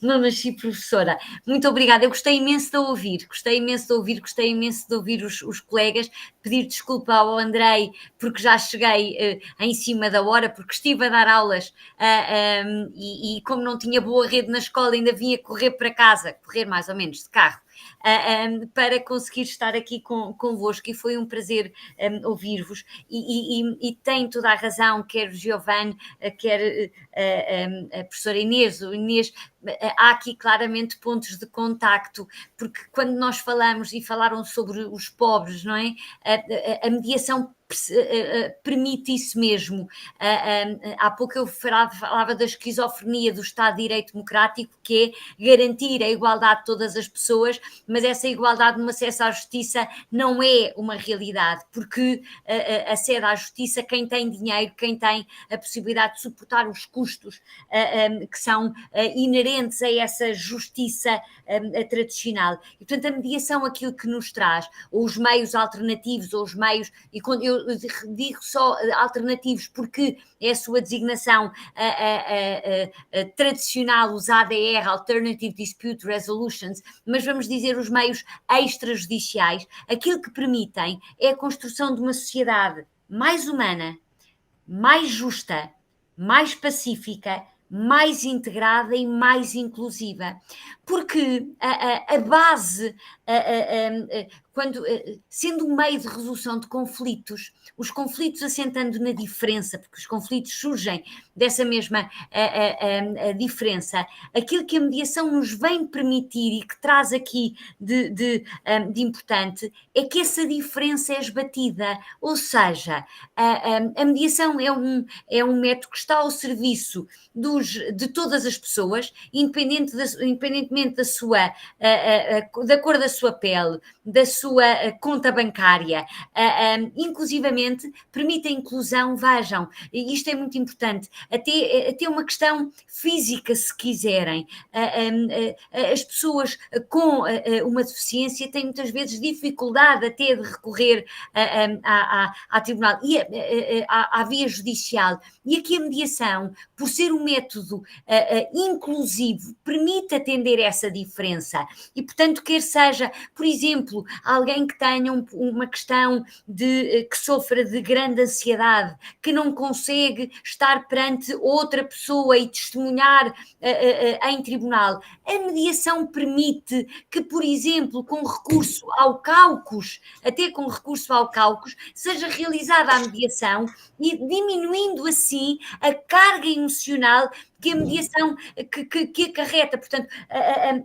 não nasci professora. Muito obrigada, eu gostei imenso de ouvir, gostei imenso de ouvir os colegas, pedir desculpa ao Andrei, porque já cheguei em cima da hora, porque estive a dar aulas e como não tinha boa rede na escola, ainda vinha correr para casa, correr mais ou menos de carro, para conseguir estar aqui convosco, e foi um prazer ouvir-vos, e tem toda a razão, quer o Giovanni, quer a professora Inês, há aqui claramente pontos de contacto, porque quando nós falamos, e falaram sobre os pobres, não é? A mediação permite isso mesmo. Há pouco eu falava da esquizofrenia do Estado de Direito Democrático, que é garantir a igualdade de todas as pessoas, mas essa igualdade no acesso à justiça não é uma realidade, porque acede à justiça quem tem dinheiro, quem tem a possibilidade de suportar os custos que são inerentes a essa justiça tradicional. E, portanto, a mediação, aquilo que nos traz, ou os meios alternativos, ou os meios, e quando eu digo só alternativos porque é a sua designação tradicional, os ADR, Alternative Dispute Resolutions, mas vamos dizer os meios extrajudiciais, aquilo que permitem é a construção de uma sociedade mais humana, mais justa, mais pacífica, mais integrada e mais inclusiva, porque a base, quando, sendo um meio de resolução de conflitos, os conflitos assentando na diferença, porque os conflitos surgem dessa mesma diferença, aquilo que a mediação nos vem permitir e que traz aqui de importante é que essa diferença é esbatida, ou seja, a mediação é um método que está ao serviço de todas as pessoas, independentemente da cor da sua pele, da sua conta bancária, inclusivamente permite a inclusão, vejam, e isto é muito importante, até uma questão física, se quiserem. As pessoas com uma deficiência têm muitas vezes dificuldade até de recorrer à tribunal e à via judicial, e aqui a mediação, por ser um método inclusivo, permite atender essa diferença, e portanto quer seja, por exemplo, alguém que tenha uma questão que sofra de grande ansiedade, que não consegue estar perante outra pessoa e testemunhar em tribunal, a mediação permite que, por exemplo, com recurso ao caucus, seja realizada a mediação, e diminuindo assim a carga emocional que a mediação que acarreta. Portanto,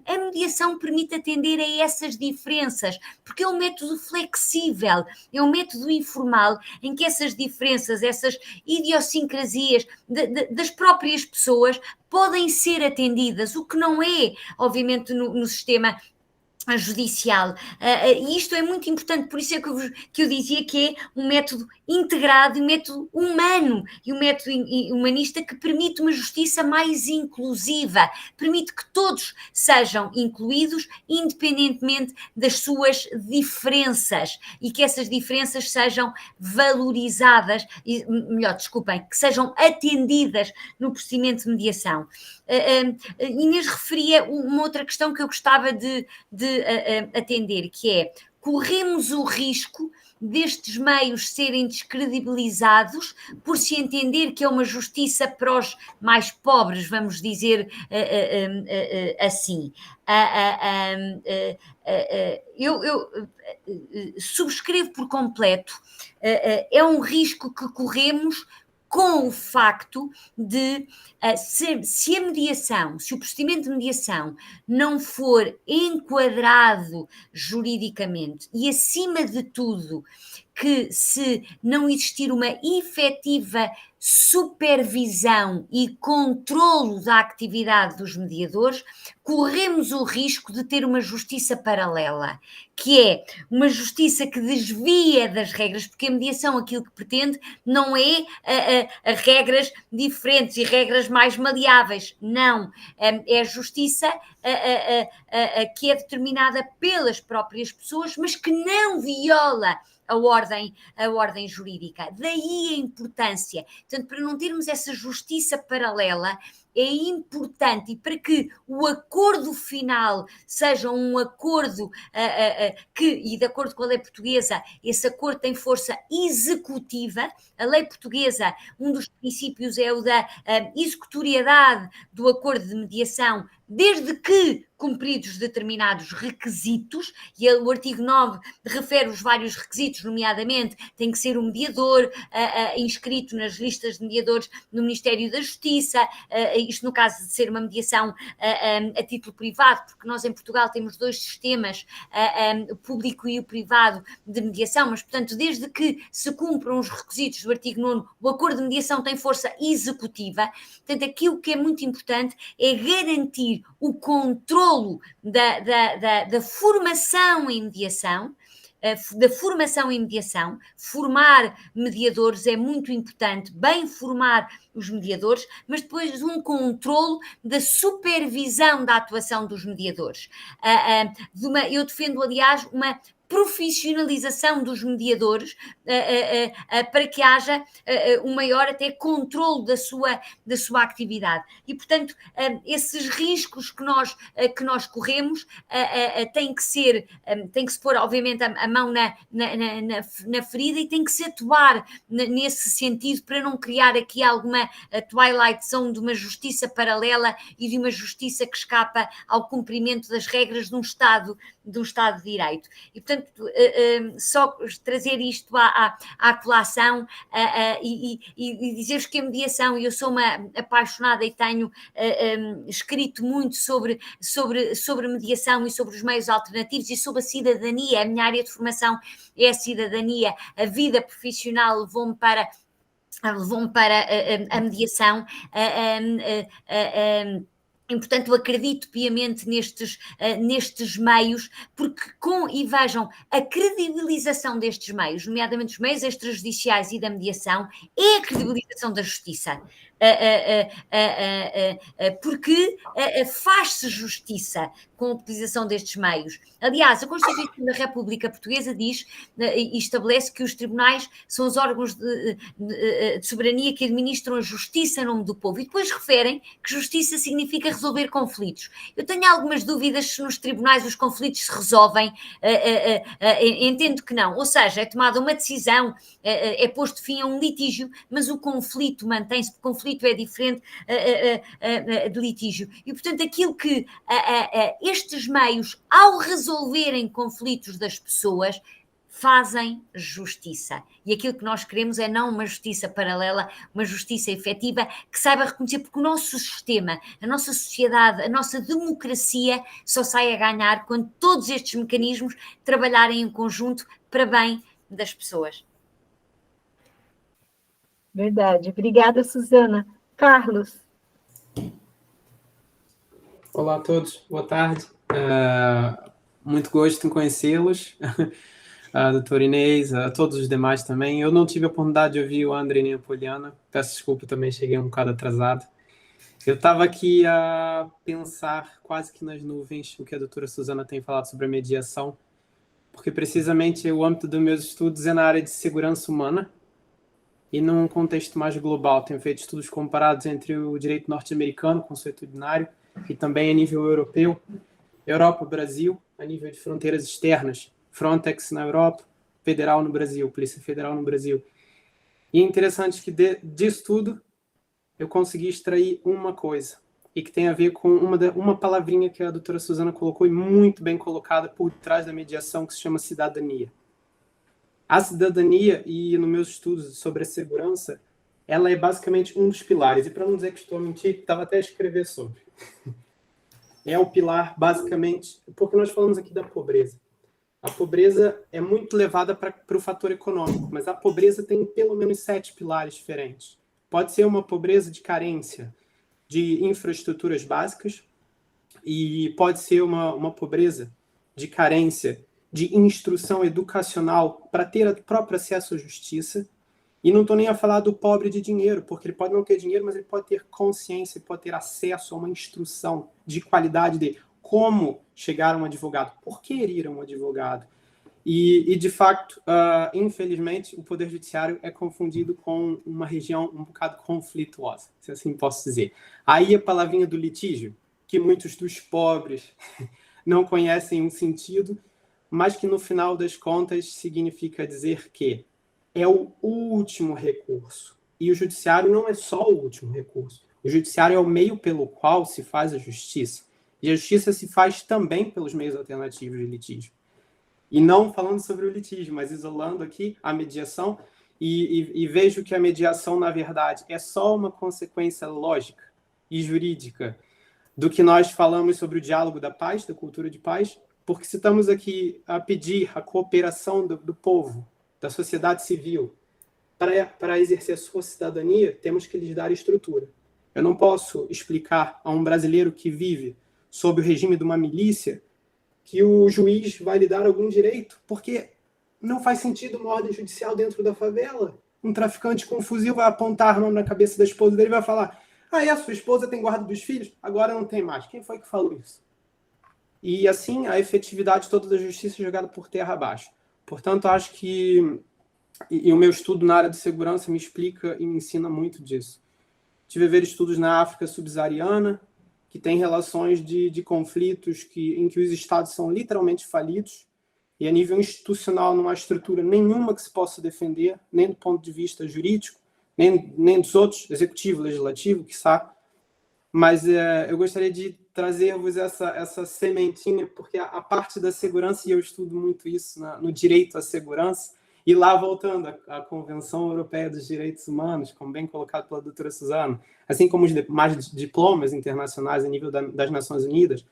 a mediação permite atender a essas diferenças, porque é um método flexível, é um método informal, em que essas diferenças, essas idiosincrasias das próprias pessoas podem ser atendidas, o que não é, obviamente, no sistema judicial. E isto é muito importante, por isso é que eu dizia que é um método integrado, um método humano e um método humanista que permite uma justiça mais inclusiva, permite que todos sejam incluídos independentemente das suas diferenças, e que essas diferenças sejam valorizadas, que sejam atendidas no procedimento de mediação. Inês referia uma outra questão que eu gostava de atender, que é: corremos o risco destes meios serem descredibilizados por se entender que é uma justiça para os mais pobres, vamos dizer assim. Eu subscrevo por completo, é um risco que corremos com o facto de se a mediação, se o procedimento de mediação não for enquadrado juridicamente e, acima de tudo, que se não existir uma efetiva supervisão e controlo da atividade dos mediadores, corremos o risco de ter uma justiça paralela, que é uma justiça que desvia das regras, porque a mediação aquilo que pretende não é regras diferentes e regras mais maleáveis, não, é a justiça que é determinada pelas próprias pessoas, mas que não viola a ordem jurídica. Daí a importância. Portanto, para não termos essa justiça paralela, é importante, e para que o acordo final seja um acordo e de acordo com a lei portuguesa, esse acordo tem força executiva. A lei portuguesa, um dos princípios é o da executoriedade do acordo de mediação, desde que cumpridos determinados requisitos, e o artigo 9 refere os vários requisitos, nomeadamente tem que ser um mediador inscrito nas listas de mediadores no Ministério da Justiça, isto no caso de ser uma mediação a título privado, porque nós em Portugal temos dois sistemas, o público e o privado de mediação, mas portanto desde que se cumpram os requisitos do artigo 9, o acordo de mediação tem força executiva. Portanto, aquilo que é muito importante é garantir o controlo da formação em mediação, formar mediadores é muito importante, bem formar os mediadores, mas depois um controlo da supervisão da atuação dos mediadores. Eu defendo, aliás, uma profissionalização dos mediadores para que haja um maior até controle da sua atividade. E, portanto, esses riscos que nós corremos tem que se pôr, obviamente, a mão na ferida, e tem que se atuar nesse sentido para não criar aqui alguma twilight zone de uma justiça paralela e de uma justiça que escapa ao cumprimento das regras de um Estado de Direito. E, portanto, só trazer isto à colação e dizer-vos que a mediação, e eu sou uma apaixonada e tenho escrito muito sobre mediação e sobre os meios alternativos e sobre a cidadania. A minha área de formação é a cidadania. A vida profissional levou-me para a mediação. E, portanto, acredito piamente nestes meios, porque e vejam, a credibilização destes meios, nomeadamente os meios extrajudiciais e da mediação, é a credibilização da justiça. Porque faz-se justiça com a utilização destes meios. Aliás, a Constituição da República Portuguesa diz e estabelece que os tribunais são os órgãos de soberania que administram a justiça em nome do povo, e depois referem que justiça significa resolver conflitos. Eu tenho algumas dúvidas se nos tribunais os conflitos se resolvem, entendo que não, ou seja, é tomada uma decisão, é posto fim a um litígio, mas o conflito mantém-se, porque o conflito é diferente de litígio. E, portanto, aquilo que estes meios, ao resolverem conflitos das pessoas, fazem justiça. E aquilo que nós queremos é não uma justiça paralela, uma justiça efetiva que saiba reconhecer, porque o nosso sistema, a nossa sociedade, a nossa democracia só sai a ganhar quando todos estes mecanismos trabalharem em conjunto para bem das pessoas. Verdade. Obrigada, Suzana. Carlos. Olá a todos, boa tarde. Muito gosto em conhecê-los. A doutora Inês, a todos os demais também. Eu não tive a oportunidade de ouvir o André nem a Poliana. Peço desculpa, também cheguei um bocado atrasado. Eu estava aqui a pensar quase que nas nuvens o que a doutora Suzana tem falado sobre a mediação, porque precisamente o âmbito dos meus estudos é na área de segurança humana e num contexto mais global. Tenho feito estudos comparados entre o direito norte-americano, consuetudinário, e também a nível europeu, Europa, Brasil, a nível de fronteiras externas, Frontex na Europa, Federal no Brasil, Polícia Federal no Brasil. E é interessante que disso tudo eu consegui extrair uma coisa, e que tem a ver com uma palavrinha que a doutora Suzana colocou, e muito bem colocada por trás da mediação, que se chama cidadania. A cidadania, e nos meus estudos sobre a segurança, ela é basicamente um dos pilares. E para não dizer que estou a mentir, estava até a escrever sobre. É o pilar, basicamente, porque nós falamos aqui da pobreza. A pobreza é muito levada para o fator econômico, mas a pobreza tem pelo menos 7 pilares diferentes. Pode ser uma pobreza de carência de infraestruturas básicas, e pode ser uma pobreza de carência de instrução educacional para ter o próprio acesso à justiça. E não estou nem a falar do pobre de dinheiro, porque ele pode não ter dinheiro, mas ele pode ter consciência, ele pode ter acesso a uma instrução de qualidade de como chegar a um advogado, por que ir a um advogado. E de fato, infelizmente, o Poder Judiciário é confundido com uma região um bocado conflituosa, se assim posso dizer. Aí a palavrinha do litígio, que muitos dos pobres não conhecem um sentido, mas que no final das contas significa dizer que é o último recurso. E o judiciário não é só o último recurso. O judiciário é o meio pelo qual se faz a justiça. E a justiça se faz também pelos meios alternativos de litígio. E não falando sobre o litígio, mas isolando aqui a mediação, e vejo que a mediação, na verdade, é só uma consequência lógica e jurídica do que nós falamos sobre o diálogo da paz, da cultura de paz, porque se estamos aqui a pedir a cooperação do povo, da sociedade civil, para exercer a sua cidadania, temos que lhes dar estrutura. Eu não posso explicar a um brasileiro que vive sob o regime de uma milícia que o juiz vai lhe dar algum direito, porque não faz sentido uma ordem judicial dentro da favela. Um traficante com um fuzil vai apontar a arma na cabeça da esposa dele e vai falar: ah, a sua esposa tem guarda dos filhos? Agora não tem mais. Quem foi que falou isso? E assim, a efetividade toda da justiça é jogada por terra abaixo. Portanto, acho que e o meu estudo na área de segurança me explica e me ensina muito disso. Tive a ver estudos na África subsaariana, que tem relações de conflitos em que os estados são literalmente falidos, e a nível institucional não há estrutura nenhuma que se possa defender, nem do ponto de vista jurídico, nem dos outros, executivo, legislativo, quiçá. Mas eu gostaria de trazer-vos essa sementinha, porque a parte da segurança, e eu estudo muito isso no direito à segurança, e lá voltando à Convenção Europeia dos Direitos Humanos, como bem colocado pela doutora Suzana, assim como os demais diplomas internacionais a nível das Nações Unidas,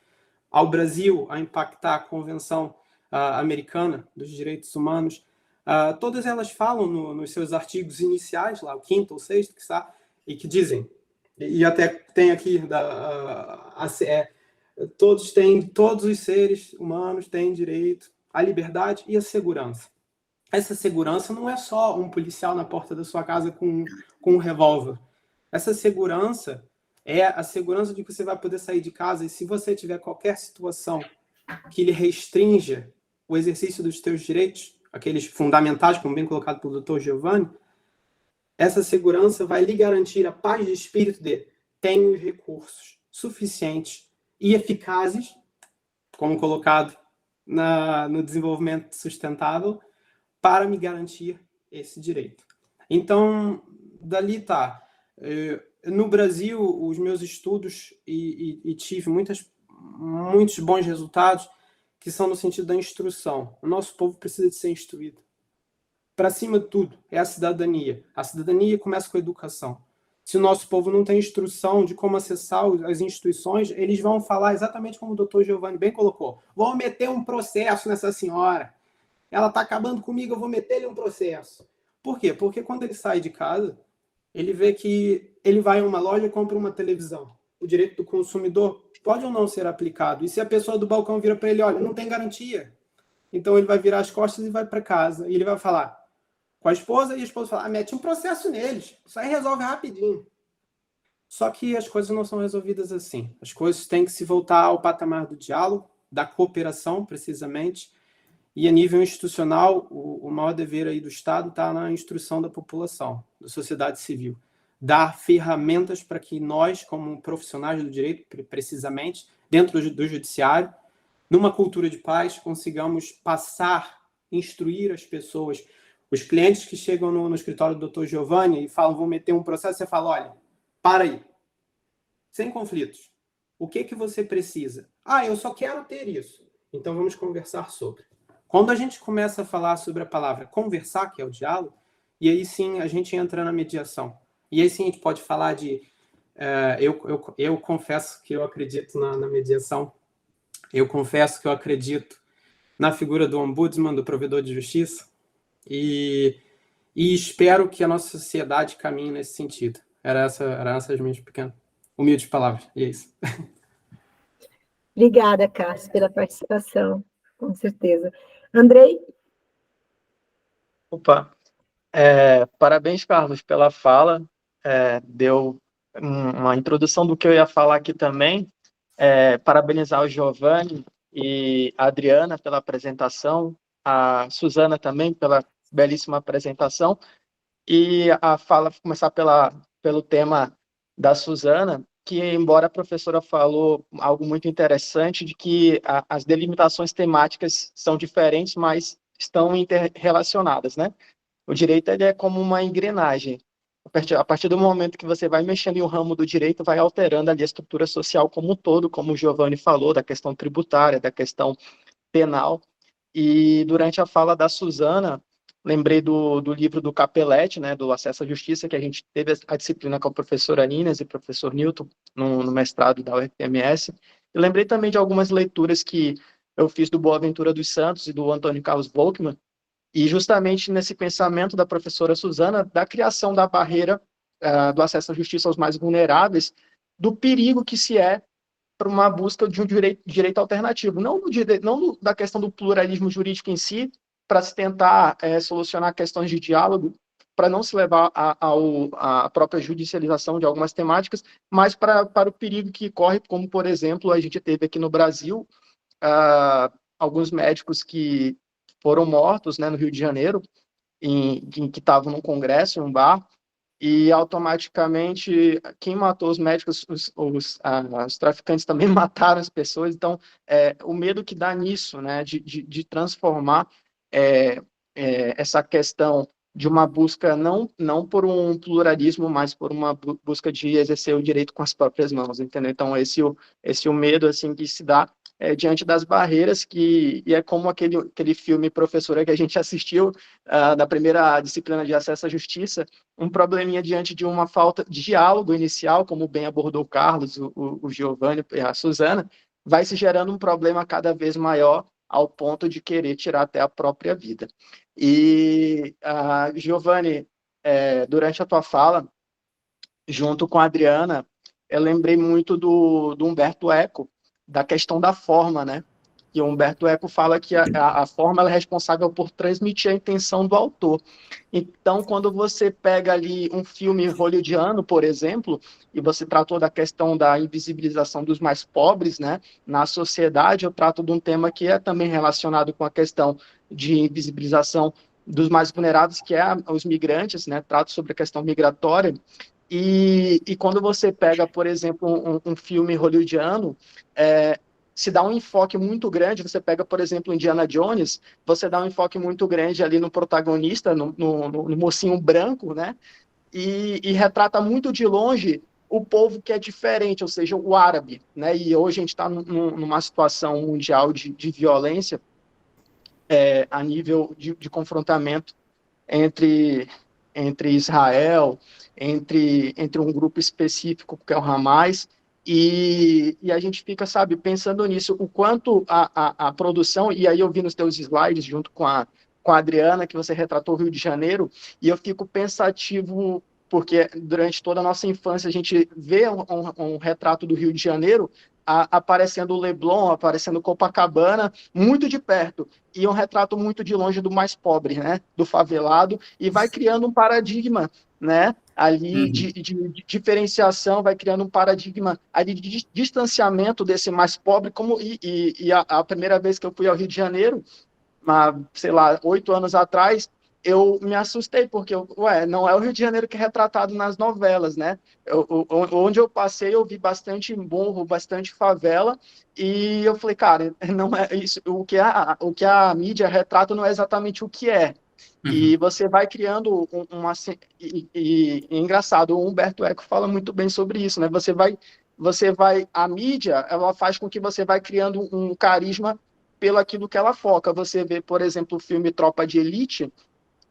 ao Brasil a impactar a Convenção Americana dos Direitos Humanos, todas elas falam nos seus artigos iniciais, lá o 5º ou 6º, e que dizem, e até tem aqui, todos os seres humanos têm direito à liberdade e à segurança. Essa segurança não é só um policial na porta da sua casa com um revólver. Essa segurança é a segurança de que você vai poder sair de casa e se você tiver qualquer situação que lhe restrinja o exercício dos seus direitos, aqueles fundamentais, como bem colocado pelo Dr. Giovanni, essa segurança vai lhe garantir a paz de espírito de tenho os recursos suficientes e eficazes, como colocado no desenvolvimento sustentável, para me garantir esse direito. Então, dali tá. No Brasil, os meus estudos, e tive muitos bons resultados, que são no sentido da instrução. O nosso povo precisa de ser instruído. Para cima de tudo, é a cidadania. A cidadania começa com a educação. Se o nosso povo não tem instrução de como acessar as instituições, eles vão falar exatamente como o doutor Giovanni bem colocou. Vou meter um processo nessa senhora. Ela está acabando comigo, eu vou meter-lhe um processo. Por quê? Porque quando ele sai de casa, ele vê que ele vai a uma loja e compra uma televisão. O direito do consumidor pode ou não ser aplicado. E se a pessoa do balcão vira para ele, olha, não tem garantia. Então ele vai virar as costas e vai para casa. E ele vai falar com a esposa, e a esposa fala, mete um processo neles. Isso aí resolve rapidinho. Só que as coisas não são resolvidas assim. As coisas têm que se voltar ao patamar do diálogo, da cooperação, precisamente. E a nível institucional, o maior dever aí do Estado está na instrução da população, da sociedade civil. Dar ferramentas para que nós, como profissionais do direito, precisamente, dentro do judiciário, numa cultura de paz, consigamos passar, instruir as pessoas. Os clientes que chegam no escritório do Dr. Giovanni e falam, vou meter um processo, você fala, olha, para aí, sem conflitos. O que você precisa? Eu só quero ter isso. Então vamos conversar sobre. Quando a gente começa a falar sobre a palavra conversar, que é o diálogo, e aí sim a gente entra na mediação. E aí sim a gente pode falar de... eu confesso que eu acredito na mediação, eu confesso que eu acredito na figura do ombudsman, do provedor de justiça, e espero que a nossa sociedade caminhe nesse sentido. Eram essas minhas pequenas, humildes palavras, e é isso. Obrigada, Cássio, pela participação, com certeza. Andrei? Opa, parabéns, Carlos, pela fala. Deu uma introdução do que eu ia falar aqui também. Parabenizar o Giovanni e a Adriana pela apresentação, a Suzana também pela belíssima apresentação. E a fala começar pelo tema da Suzana, que, embora a professora falou algo muito interessante, de que as delimitações temáticas são diferentes, mas estão interrelacionadas, né? O direito ele é como uma engrenagem. A partir do momento que você vai mexendo em um ramo do direito, vai alterando ali a estrutura social como um todo, como o Giovanni falou, da questão tributária, da questão penal. E durante a fala da Suzana, lembrei do livro do Capelletti, né, do Acesso à Justiça, que a gente teve a disciplina com a professora Ninas e o professor Newton no mestrado da UFMS. E lembrei também de algumas leituras que eu fiz do Boaventura dos Santos e do Antônio Carlos Volkmann, e justamente nesse pensamento da professora Suzana, da criação da barreira do acesso à justiça aos mais vulneráveis, do perigo que se é para uma busca de um direito alternativo, não da questão do pluralismo jurídico em si, para se tentar solucionar questões de diálogo, para não se levar à própria judicialização de algumas temáticas, mas para o perigo que corre, como, por exemplo, a gente teve aqui no Brasil, alguns médicos que foram mortos, né, no Rio de Janeiro, que estavam num congresso, em um bar, e automaticamente quem matou os médicos, os traficantes também mataram as pessoas. Então, o medo que dá nisso, né, de transformar essa questão de uma busca não por um pluralismo, mas por uma busca de exercer o direito com as próprias mãos, entendeu? Então, esse o medo assim que se dá diante das barreiras, e é como aquele filme Professora que a gente assistiu na primeira disciplina de acesso à justiça, um probleminha diante de uma falta de diálogo inicial, como bem abordou o Carlos, o Giovanni e a Suzana, vai se gerando um problema cada vez maior ao ponto de querer tirar até a própria vida. E, Giovanni, durante a tua fala, junto com a Adriana, eu lembrei muito do Humberto Eco, da questão da forma, né? E o Humberto Eco fala que a forma ela é responsável por transmitir a intenção do autor. Então, quando você pega ali um filme hollywoodiano, por exemplo, e você tratou da questão da invisibilização dos mais pobres, né, na sociedade, eu trato de um tema que é também relacionado com a questão de invisibilização dos mais vulneráveis, que é os migrantes, né, trato sobre a questão migratória. E quando você pega, por exemplo, um filme hollywoodiano, se dá um enfoque muito grande, você pega, por exemplo, Indiana Jones, você dá um enfoque muito grande ali no protagonista, no mocinho branco, né? E retrata muito de longe o povo que é diferente, ou seja, o árabe, né? E hoje a gente está numa situação mundial de violência a nível de confrontamento entre Israel, entre um grupo específico, que é o Hamas, e a gente fica, sabe, pensando nisso, o quanto a produção, e aí eu vi nos teus slides, junto com a Adriana, que você retratou o Rio de Janeiro, e eu fico pensativo, porque durante toda a nossa infância a gente vê um retrato do Rio de Janeiro, aparecendo o Leblon, aparecendo Copacabana, muito de perto, e um retrato muito de longe do mais pobre, né, do favelado, e vai criando um paradigma, né, ali de diferenciação, vai criando um paradigma ali de distanciamento desse mais pobre, e a primeira vez que eu fui ao Rio de Janeiro, sei lá, 8 anos atrás, eu me assustei, porque, não é o Rio de Janeiro que é retratado nas novelas, né? Onde eu passei, eu vi bastante morro, bastante favela, e eu falei, cara, não é isso, o que a mídia retrata não é exatamente o que é. E você vai criando e engraçado, o Humberto Eco fala muito bem sobre isso, né? A mídia, ela faz com que você vai criando um carisma pelo aquilo que ela foca. Você vê, por exemplo, o filme Tropa de Elite,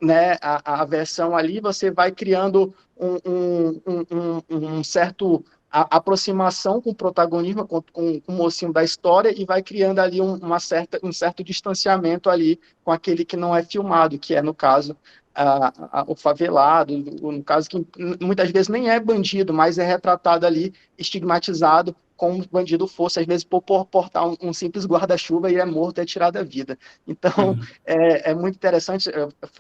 né, a versão ali, você vai criando um certo aproximação com o protagonismo, com o mocinho da história, e vai criando ali um certo distanciamento ali com aquele que não é filmado, que é, no caso, o favelado, no caso que muitas vezes nem é bandido, mas é retratado ali, estigmatizado, como o bandido fosse, às vezes, por portar um simples guarda-chuva e é morto, é tirado da vida. Então, é muito interessante,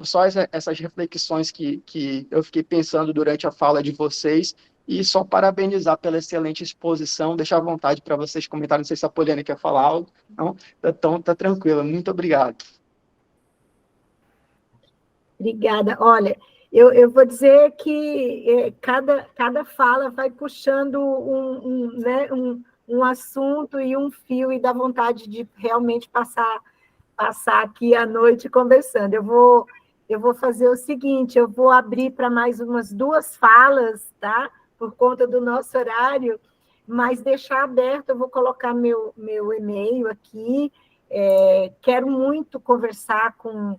só essas reflexões que eu fiquei pensando durante a fala de vocês, e só parabenizar pela excelente exposição, deixar à vontade para vocês comentarem, não sei se a Poliana quer falar algo, não? Então, tá tranquilo, muito obrigado. Obrigada. Olha, eu vou dizer que cada fala vai puxando né, um assunto e um fio, e dá vontade de realmente passar aqui a noite conversando. Eu vou fazer o seguinte, eu vou abrir para mais umas 2 falas, tá? Por conta do nosso horário, mas deixar aberto, eu vou colocar meu e-mail aqui. Quero muito conversar com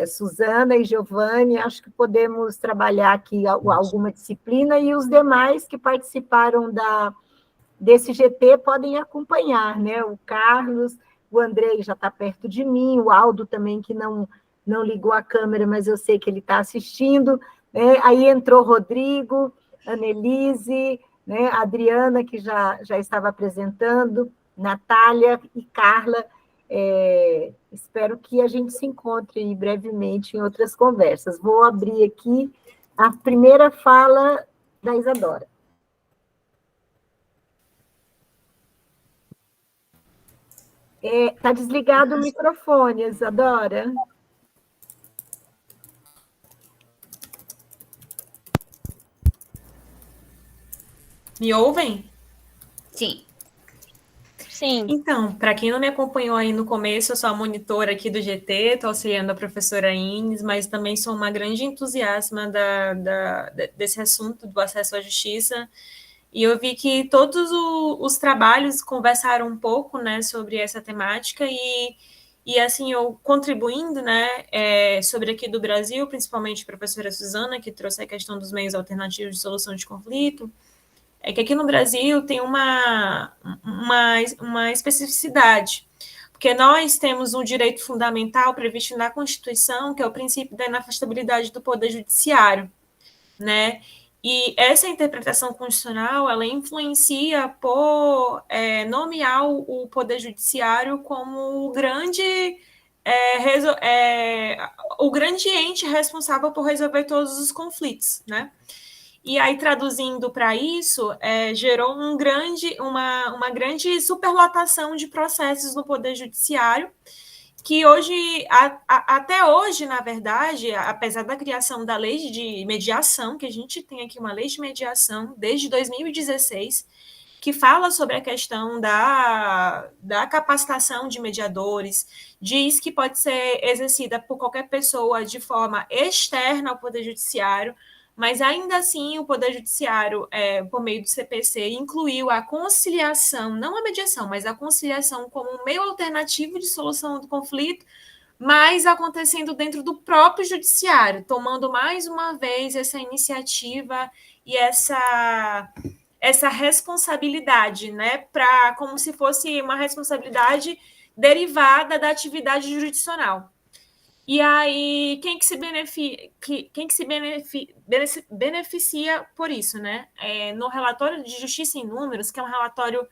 Suzana e Giovanni, acho que podemos trabalhar aqui alguma disciplina, e os demais que participaram desse GT podem acompanhar, né? O Carlos, o Andrei já está perto de mim, o Aldo também, que não ligou a câmera, mas eu sei que ele está assistindo, né? Aí entrou o Rodrigo, Annelise, né? A Adriana, que já estava apresentando, Natália e Carla. Espero que a gente se encontre brevemente em outras conversas. Vou abrir aqui a primeira fala da Isadora. Está desligado o microfone, Isadora. Me ouvem? Sim. Sim. Então, para quem não me acompanhou aí no começo, eu sou a monitora aqui do GT, estou auxiliando a professora Ines, mas também sou uma grande entusiasta desse assunto do acesso à justiça, e eu vi que todos os trabalhos conversaram um pouco, né, sobre essa temática, e assim, eu contribuindo, né, sobre aqui do Brasil, principalmente a professora Suzana, que trouxe a questão dos meios alternativos de solução de conflito, é que aqui no Brasil tem uma especificidade, porque nós temos um direito fundamental previsto na Constituição, que é o princípio da inafastabilidade do Poder Judiciário, né? E essa interpretação constitucional, ela influencia por nomear o Poder Judiciário como o grande ente responsável por resolver todos os conflitos, né? E aí, traduzindo para isso, gerou uma grande superlotação de processos no Poder Judiciário, que hoje, até hoje, na verdade, apesar da criação da lei de mediação, que a gente tem aqui uma lei de mediação desde 2016, que fala sobre a questão da capacitação de mediadores, diz que pode ser exercida por qualquer pessoa de forma externa ao Poder Judiciário, mas ainda assim o Poder Judiciário, por meio do CPC, incluiu a conciliação, não a mediação, mas a conciliação como um meio alternativo de solução do conflito, mas acontecendo dentro do próprio Judiciário, tomando mais uma vez essa iniciativa e essa responsabilidade, né, como se fosse uma responsabilidade derivada da atividade jurisdicional. E aí, quem que se beneficia por isso, né? No relatório de Justiça em Números, que é um relatório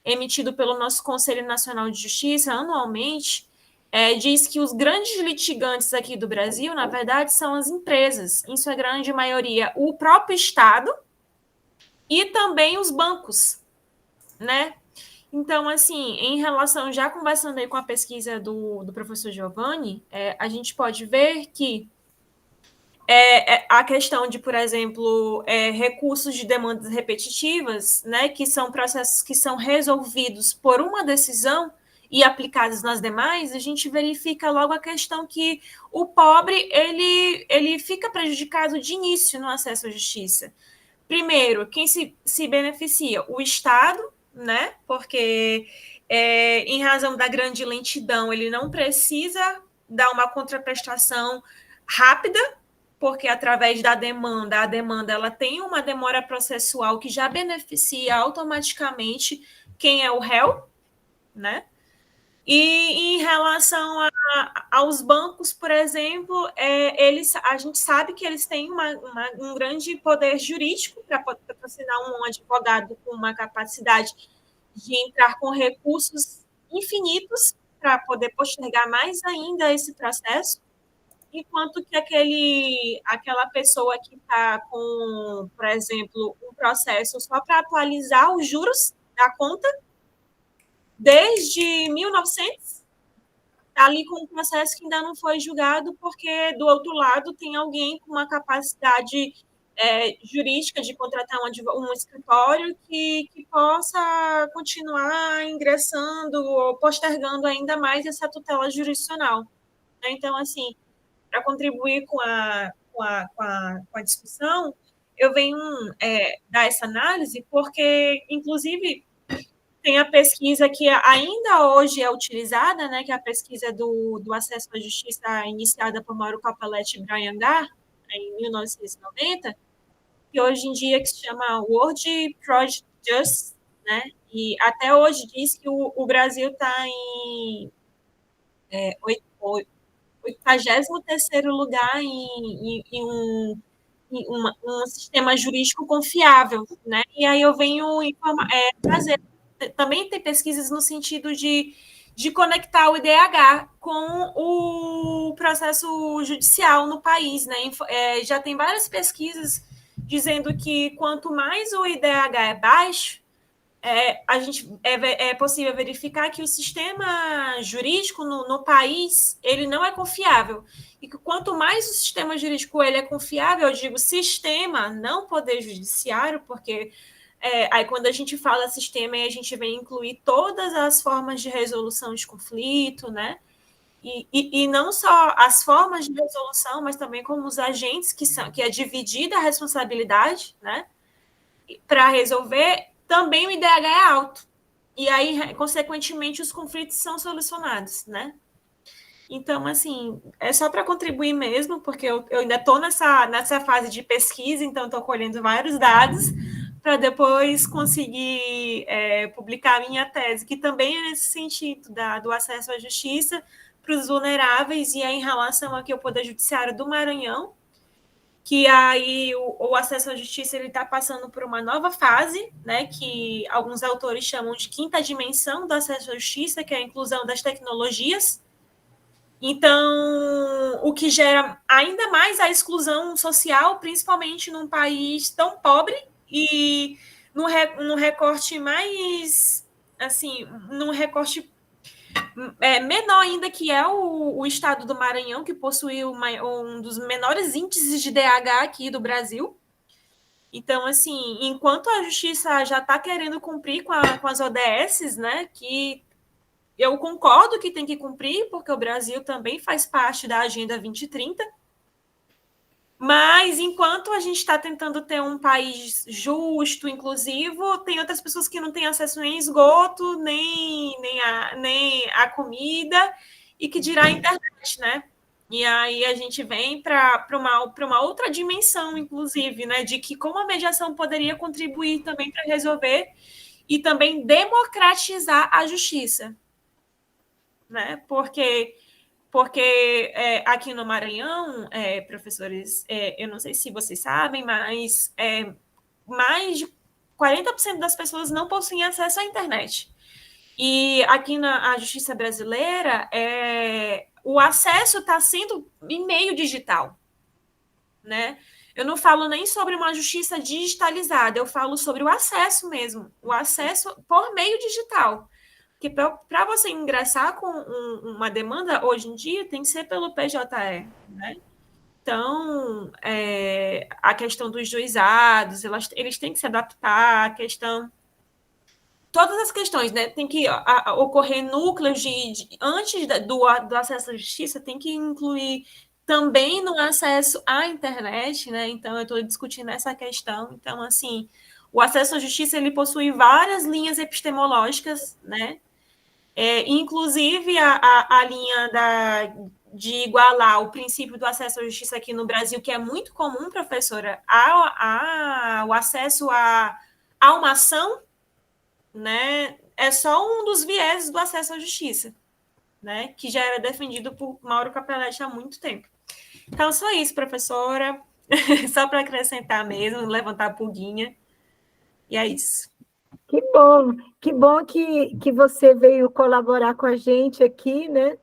emitido pelo nosso Conselho Nacional de Justiça anualmente, diz que os grandes litigantes aqui do Brasil, na verdade, são as empresas, em sua grande maioria, o próprio Estado e também os bancos, né? Então, assim, em relação, já conversando aí com a pesquisa do professor Giovanni, a gente pode ver que a questão de, por exemplo, recursos de demandas repetitivas, né, que são processos que são resolvidos por uma decisão e aplicados nas demais, a gente verifica logo a questão que o pobre, ele fica prejudicado de início no acesso à justiça. Primeiro, quem se beneficia? O Estado, né? Porque em razão da grande lentidão, ele não precisa dar uma contraprestação rápida, porque através da demanda, a demanda ela tem uma demora processual que já beneficia automaticamente quem é o réu, né? E em relação aos bancos, por exemplo, a gente sabe que eles têm um grande poder jurídico para patrocinar um advogado com uma capacidade de entrar com recursos infinitos para poder postergar mais ainda esse processo, enquanto que aquela pessoa que está com, por exemplo, um processo só para atualizar os juros da conta, desde 1900, está ali com um processo que ainda não foi julgado, porque do outro lado tem alguém com uma capacidade jurídica de contratar um escritório que possa continuar ingressando ou postergando ainda mais essa tutela jurisdicional. Então, assim, para contribuir com a discussão, eu venho dar essa análise, porque, inclusive, tem a pesquisa que ainda hoje é utilizada, né, que é a pesquisa do acesso à justiça iniciada por Mauro Cappelletti e Brian Garr, em 1990, que hoje em dia que se chama World Project Justice, né, e até hoje diz que o Brasil está em 83º lugar em um sistema jurídico confiável, né? E aí eu venho trazer. Também tem pesquisas no sentido de conectar o IDH com o processo judicial no país, né? Já tem várias pesquisas dizendo que quanto mais o IDH é baixo, é possível verificar que o sistema jurídico no país ele não é confiável. E que quanto mais o sistema jurídico ele é confiável, eu digo sistema, não poder judiciário, porque aí quando a gente fala sistema, a gente vem incluir todas as formas de resolução de conflito, né? E não só as formas de resolução, mas também como os agentes que é dividida a responsabilidade, né? Para resolver, também o IDH é alto. E aí, consequentemente, os conflitos são solucionados, né? Então, assim, é só para contribuir mesmo, porque eu ainda estou nessa fase de pesquisa, então estou colhendo vários dados para depois conseguir publicar a minha tese, que também é nesse sentido do acesso à justiça para os vulneráveis, e é em relação aqui ao Poder Judiciário do Maranhão, que aí o acesso à justiça está passando por uma nova fase, né, que alguns autores chamam de quinta dimensão do acesso à justiça, que é a inclusão das tecnologias. Então, o que gera ainda mais a exclusão social, principalmente num país tão pobre e num recorte mais, assim, num recorte menor ainda, que é o estado do Maranhão, que possui um dos menores índices de DH aqui do Brasil. Então, assim, enquanto a justiça já está querendo cumprir com as ODS, né, que eu concordo que tem que cumprir, porque o Brasil também faz parte da Agenda 2030, mas enquanto a gente está tentando ter um país justo, inclusivo, tem outras pessoas que não têm acesso nem a esgoto, nem a comida, e que dirá a internet, né? E aí a gente vem para uma outra dimensão, inclusive, né? De que como a mediação poderia contribuir também para resolver e também democratizar a justiça, né? Porque aqui no Maranhão, professores, eu não sei se vocês sabem, mas mais de 40% das pessoas não possuem acesso à internet. E aqui na justiça brasileira, o acesso está sendo em meio digital, né? Eu não falo nem sobre uma justiça digitalizada, eu falo sobre o acesso mesmo, o acesso por meio digital. Que para você ingressar com uma demanda, hoje em dia, tem que ser pelo PJE, né? Então, a questão dos juizados, eles têm que se adaptar, a questão... Todas as questões, né? Tem que ocorrer núcleos antes do acesso à justiça, tem que incluir também no acesso à internet, né? Então, eu estou discutindo essa questão. Então, assim, o acesso à justiça, ele possui várias linhas epistemológicas, né? Inclusive a linha de igualar o princípio do acesso à justiça aqui no Brasil, que é muito comum, professora, o acesso a uma ação, né, é só um dos vieses do acesso à justiça, né, que já era defendido por Mauro Capelletti há muito tempo. Então, só isso, professora, só para acrescentar mesmo, levantar a pulguinha, e é isso. Que bom que você veio colaborar com a gente aqui, né?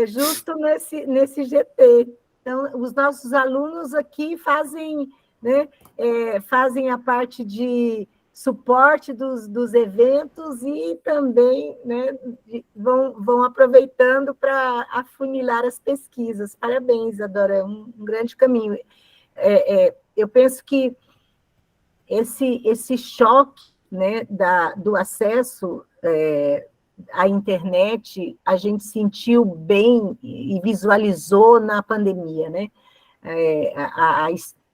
Justo nesse GT. Então, os nossos alunos aqui fazem, né, fazem a parte de suporte dos eventos e também, né, vão aproveitando para afunilar as pesquisas. Parabéns, Adora, é um grande caminho. Eu penso que esse choque, né, do acesso à internet, a gente sentiu bem e visualizou na pandemia, né?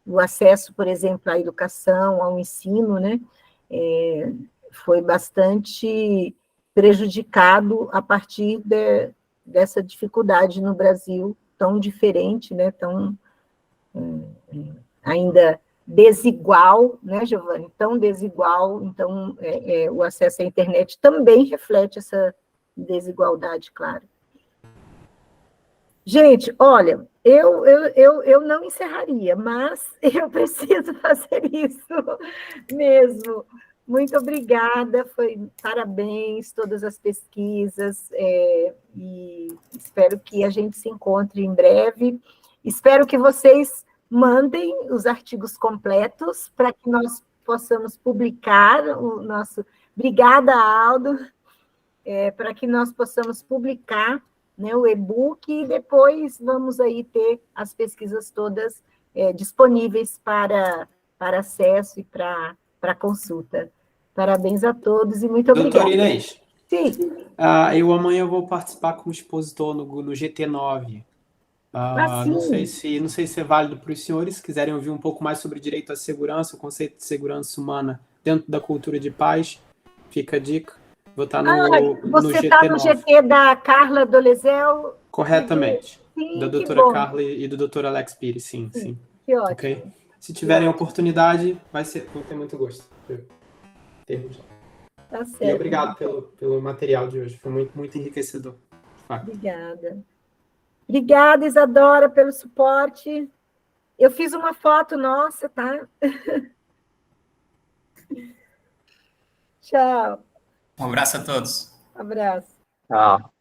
O acesso, por exemplo, à educação, ao ensino, né, foi bastante prejudicado a partir dessa dificuldade no Brasil, tão diferente, né, tão ainda desigual, né, Giovanni? Tão desigual, então o acesso à internet também reflete essa desigualdade, claro. Gente, olha, eu não encerraria, mas eu preciso fazer isso mesmo. Muito obrigada, parabéns, todas as pesquisas, e espero que a gente se encontre em breve. Espero que vocês mandem os artigos completos para que nós possamos publicar o nosso... Obrigada, Aldo, para que nós possamos publicar, né, o e-book, e depois vamos aí ter as pesquisas todas disponíveis para acesso e para consulta. Parabéns a todos e muito obrigada. Doutora Inês. Sim. Eu amanhã vou participar como expositor no GT9. Não sei se é válido para os senhores, se quiserem ouvir um pouco mais sobre direito à segurança, o conceito de segurança humana dentro da cultura de paz, fica a dica. Vou estar você está no GT da Carla Dolezel? Corretamente. Sim, da doutora Carla e do doutor Alex Pires, sim. Que ótimo. Okay? Se tiverem oportunidade, vou ter muito gosto. Tá certo. E obrigado pelo material de hoje, foi muito, muito enriquecedor. Obrigada. Obrigada, Isadora, pelo suporte. Eu fiz uma foto nossa, tá? Tchau. Um abraço a todos. Abraço. Tchau.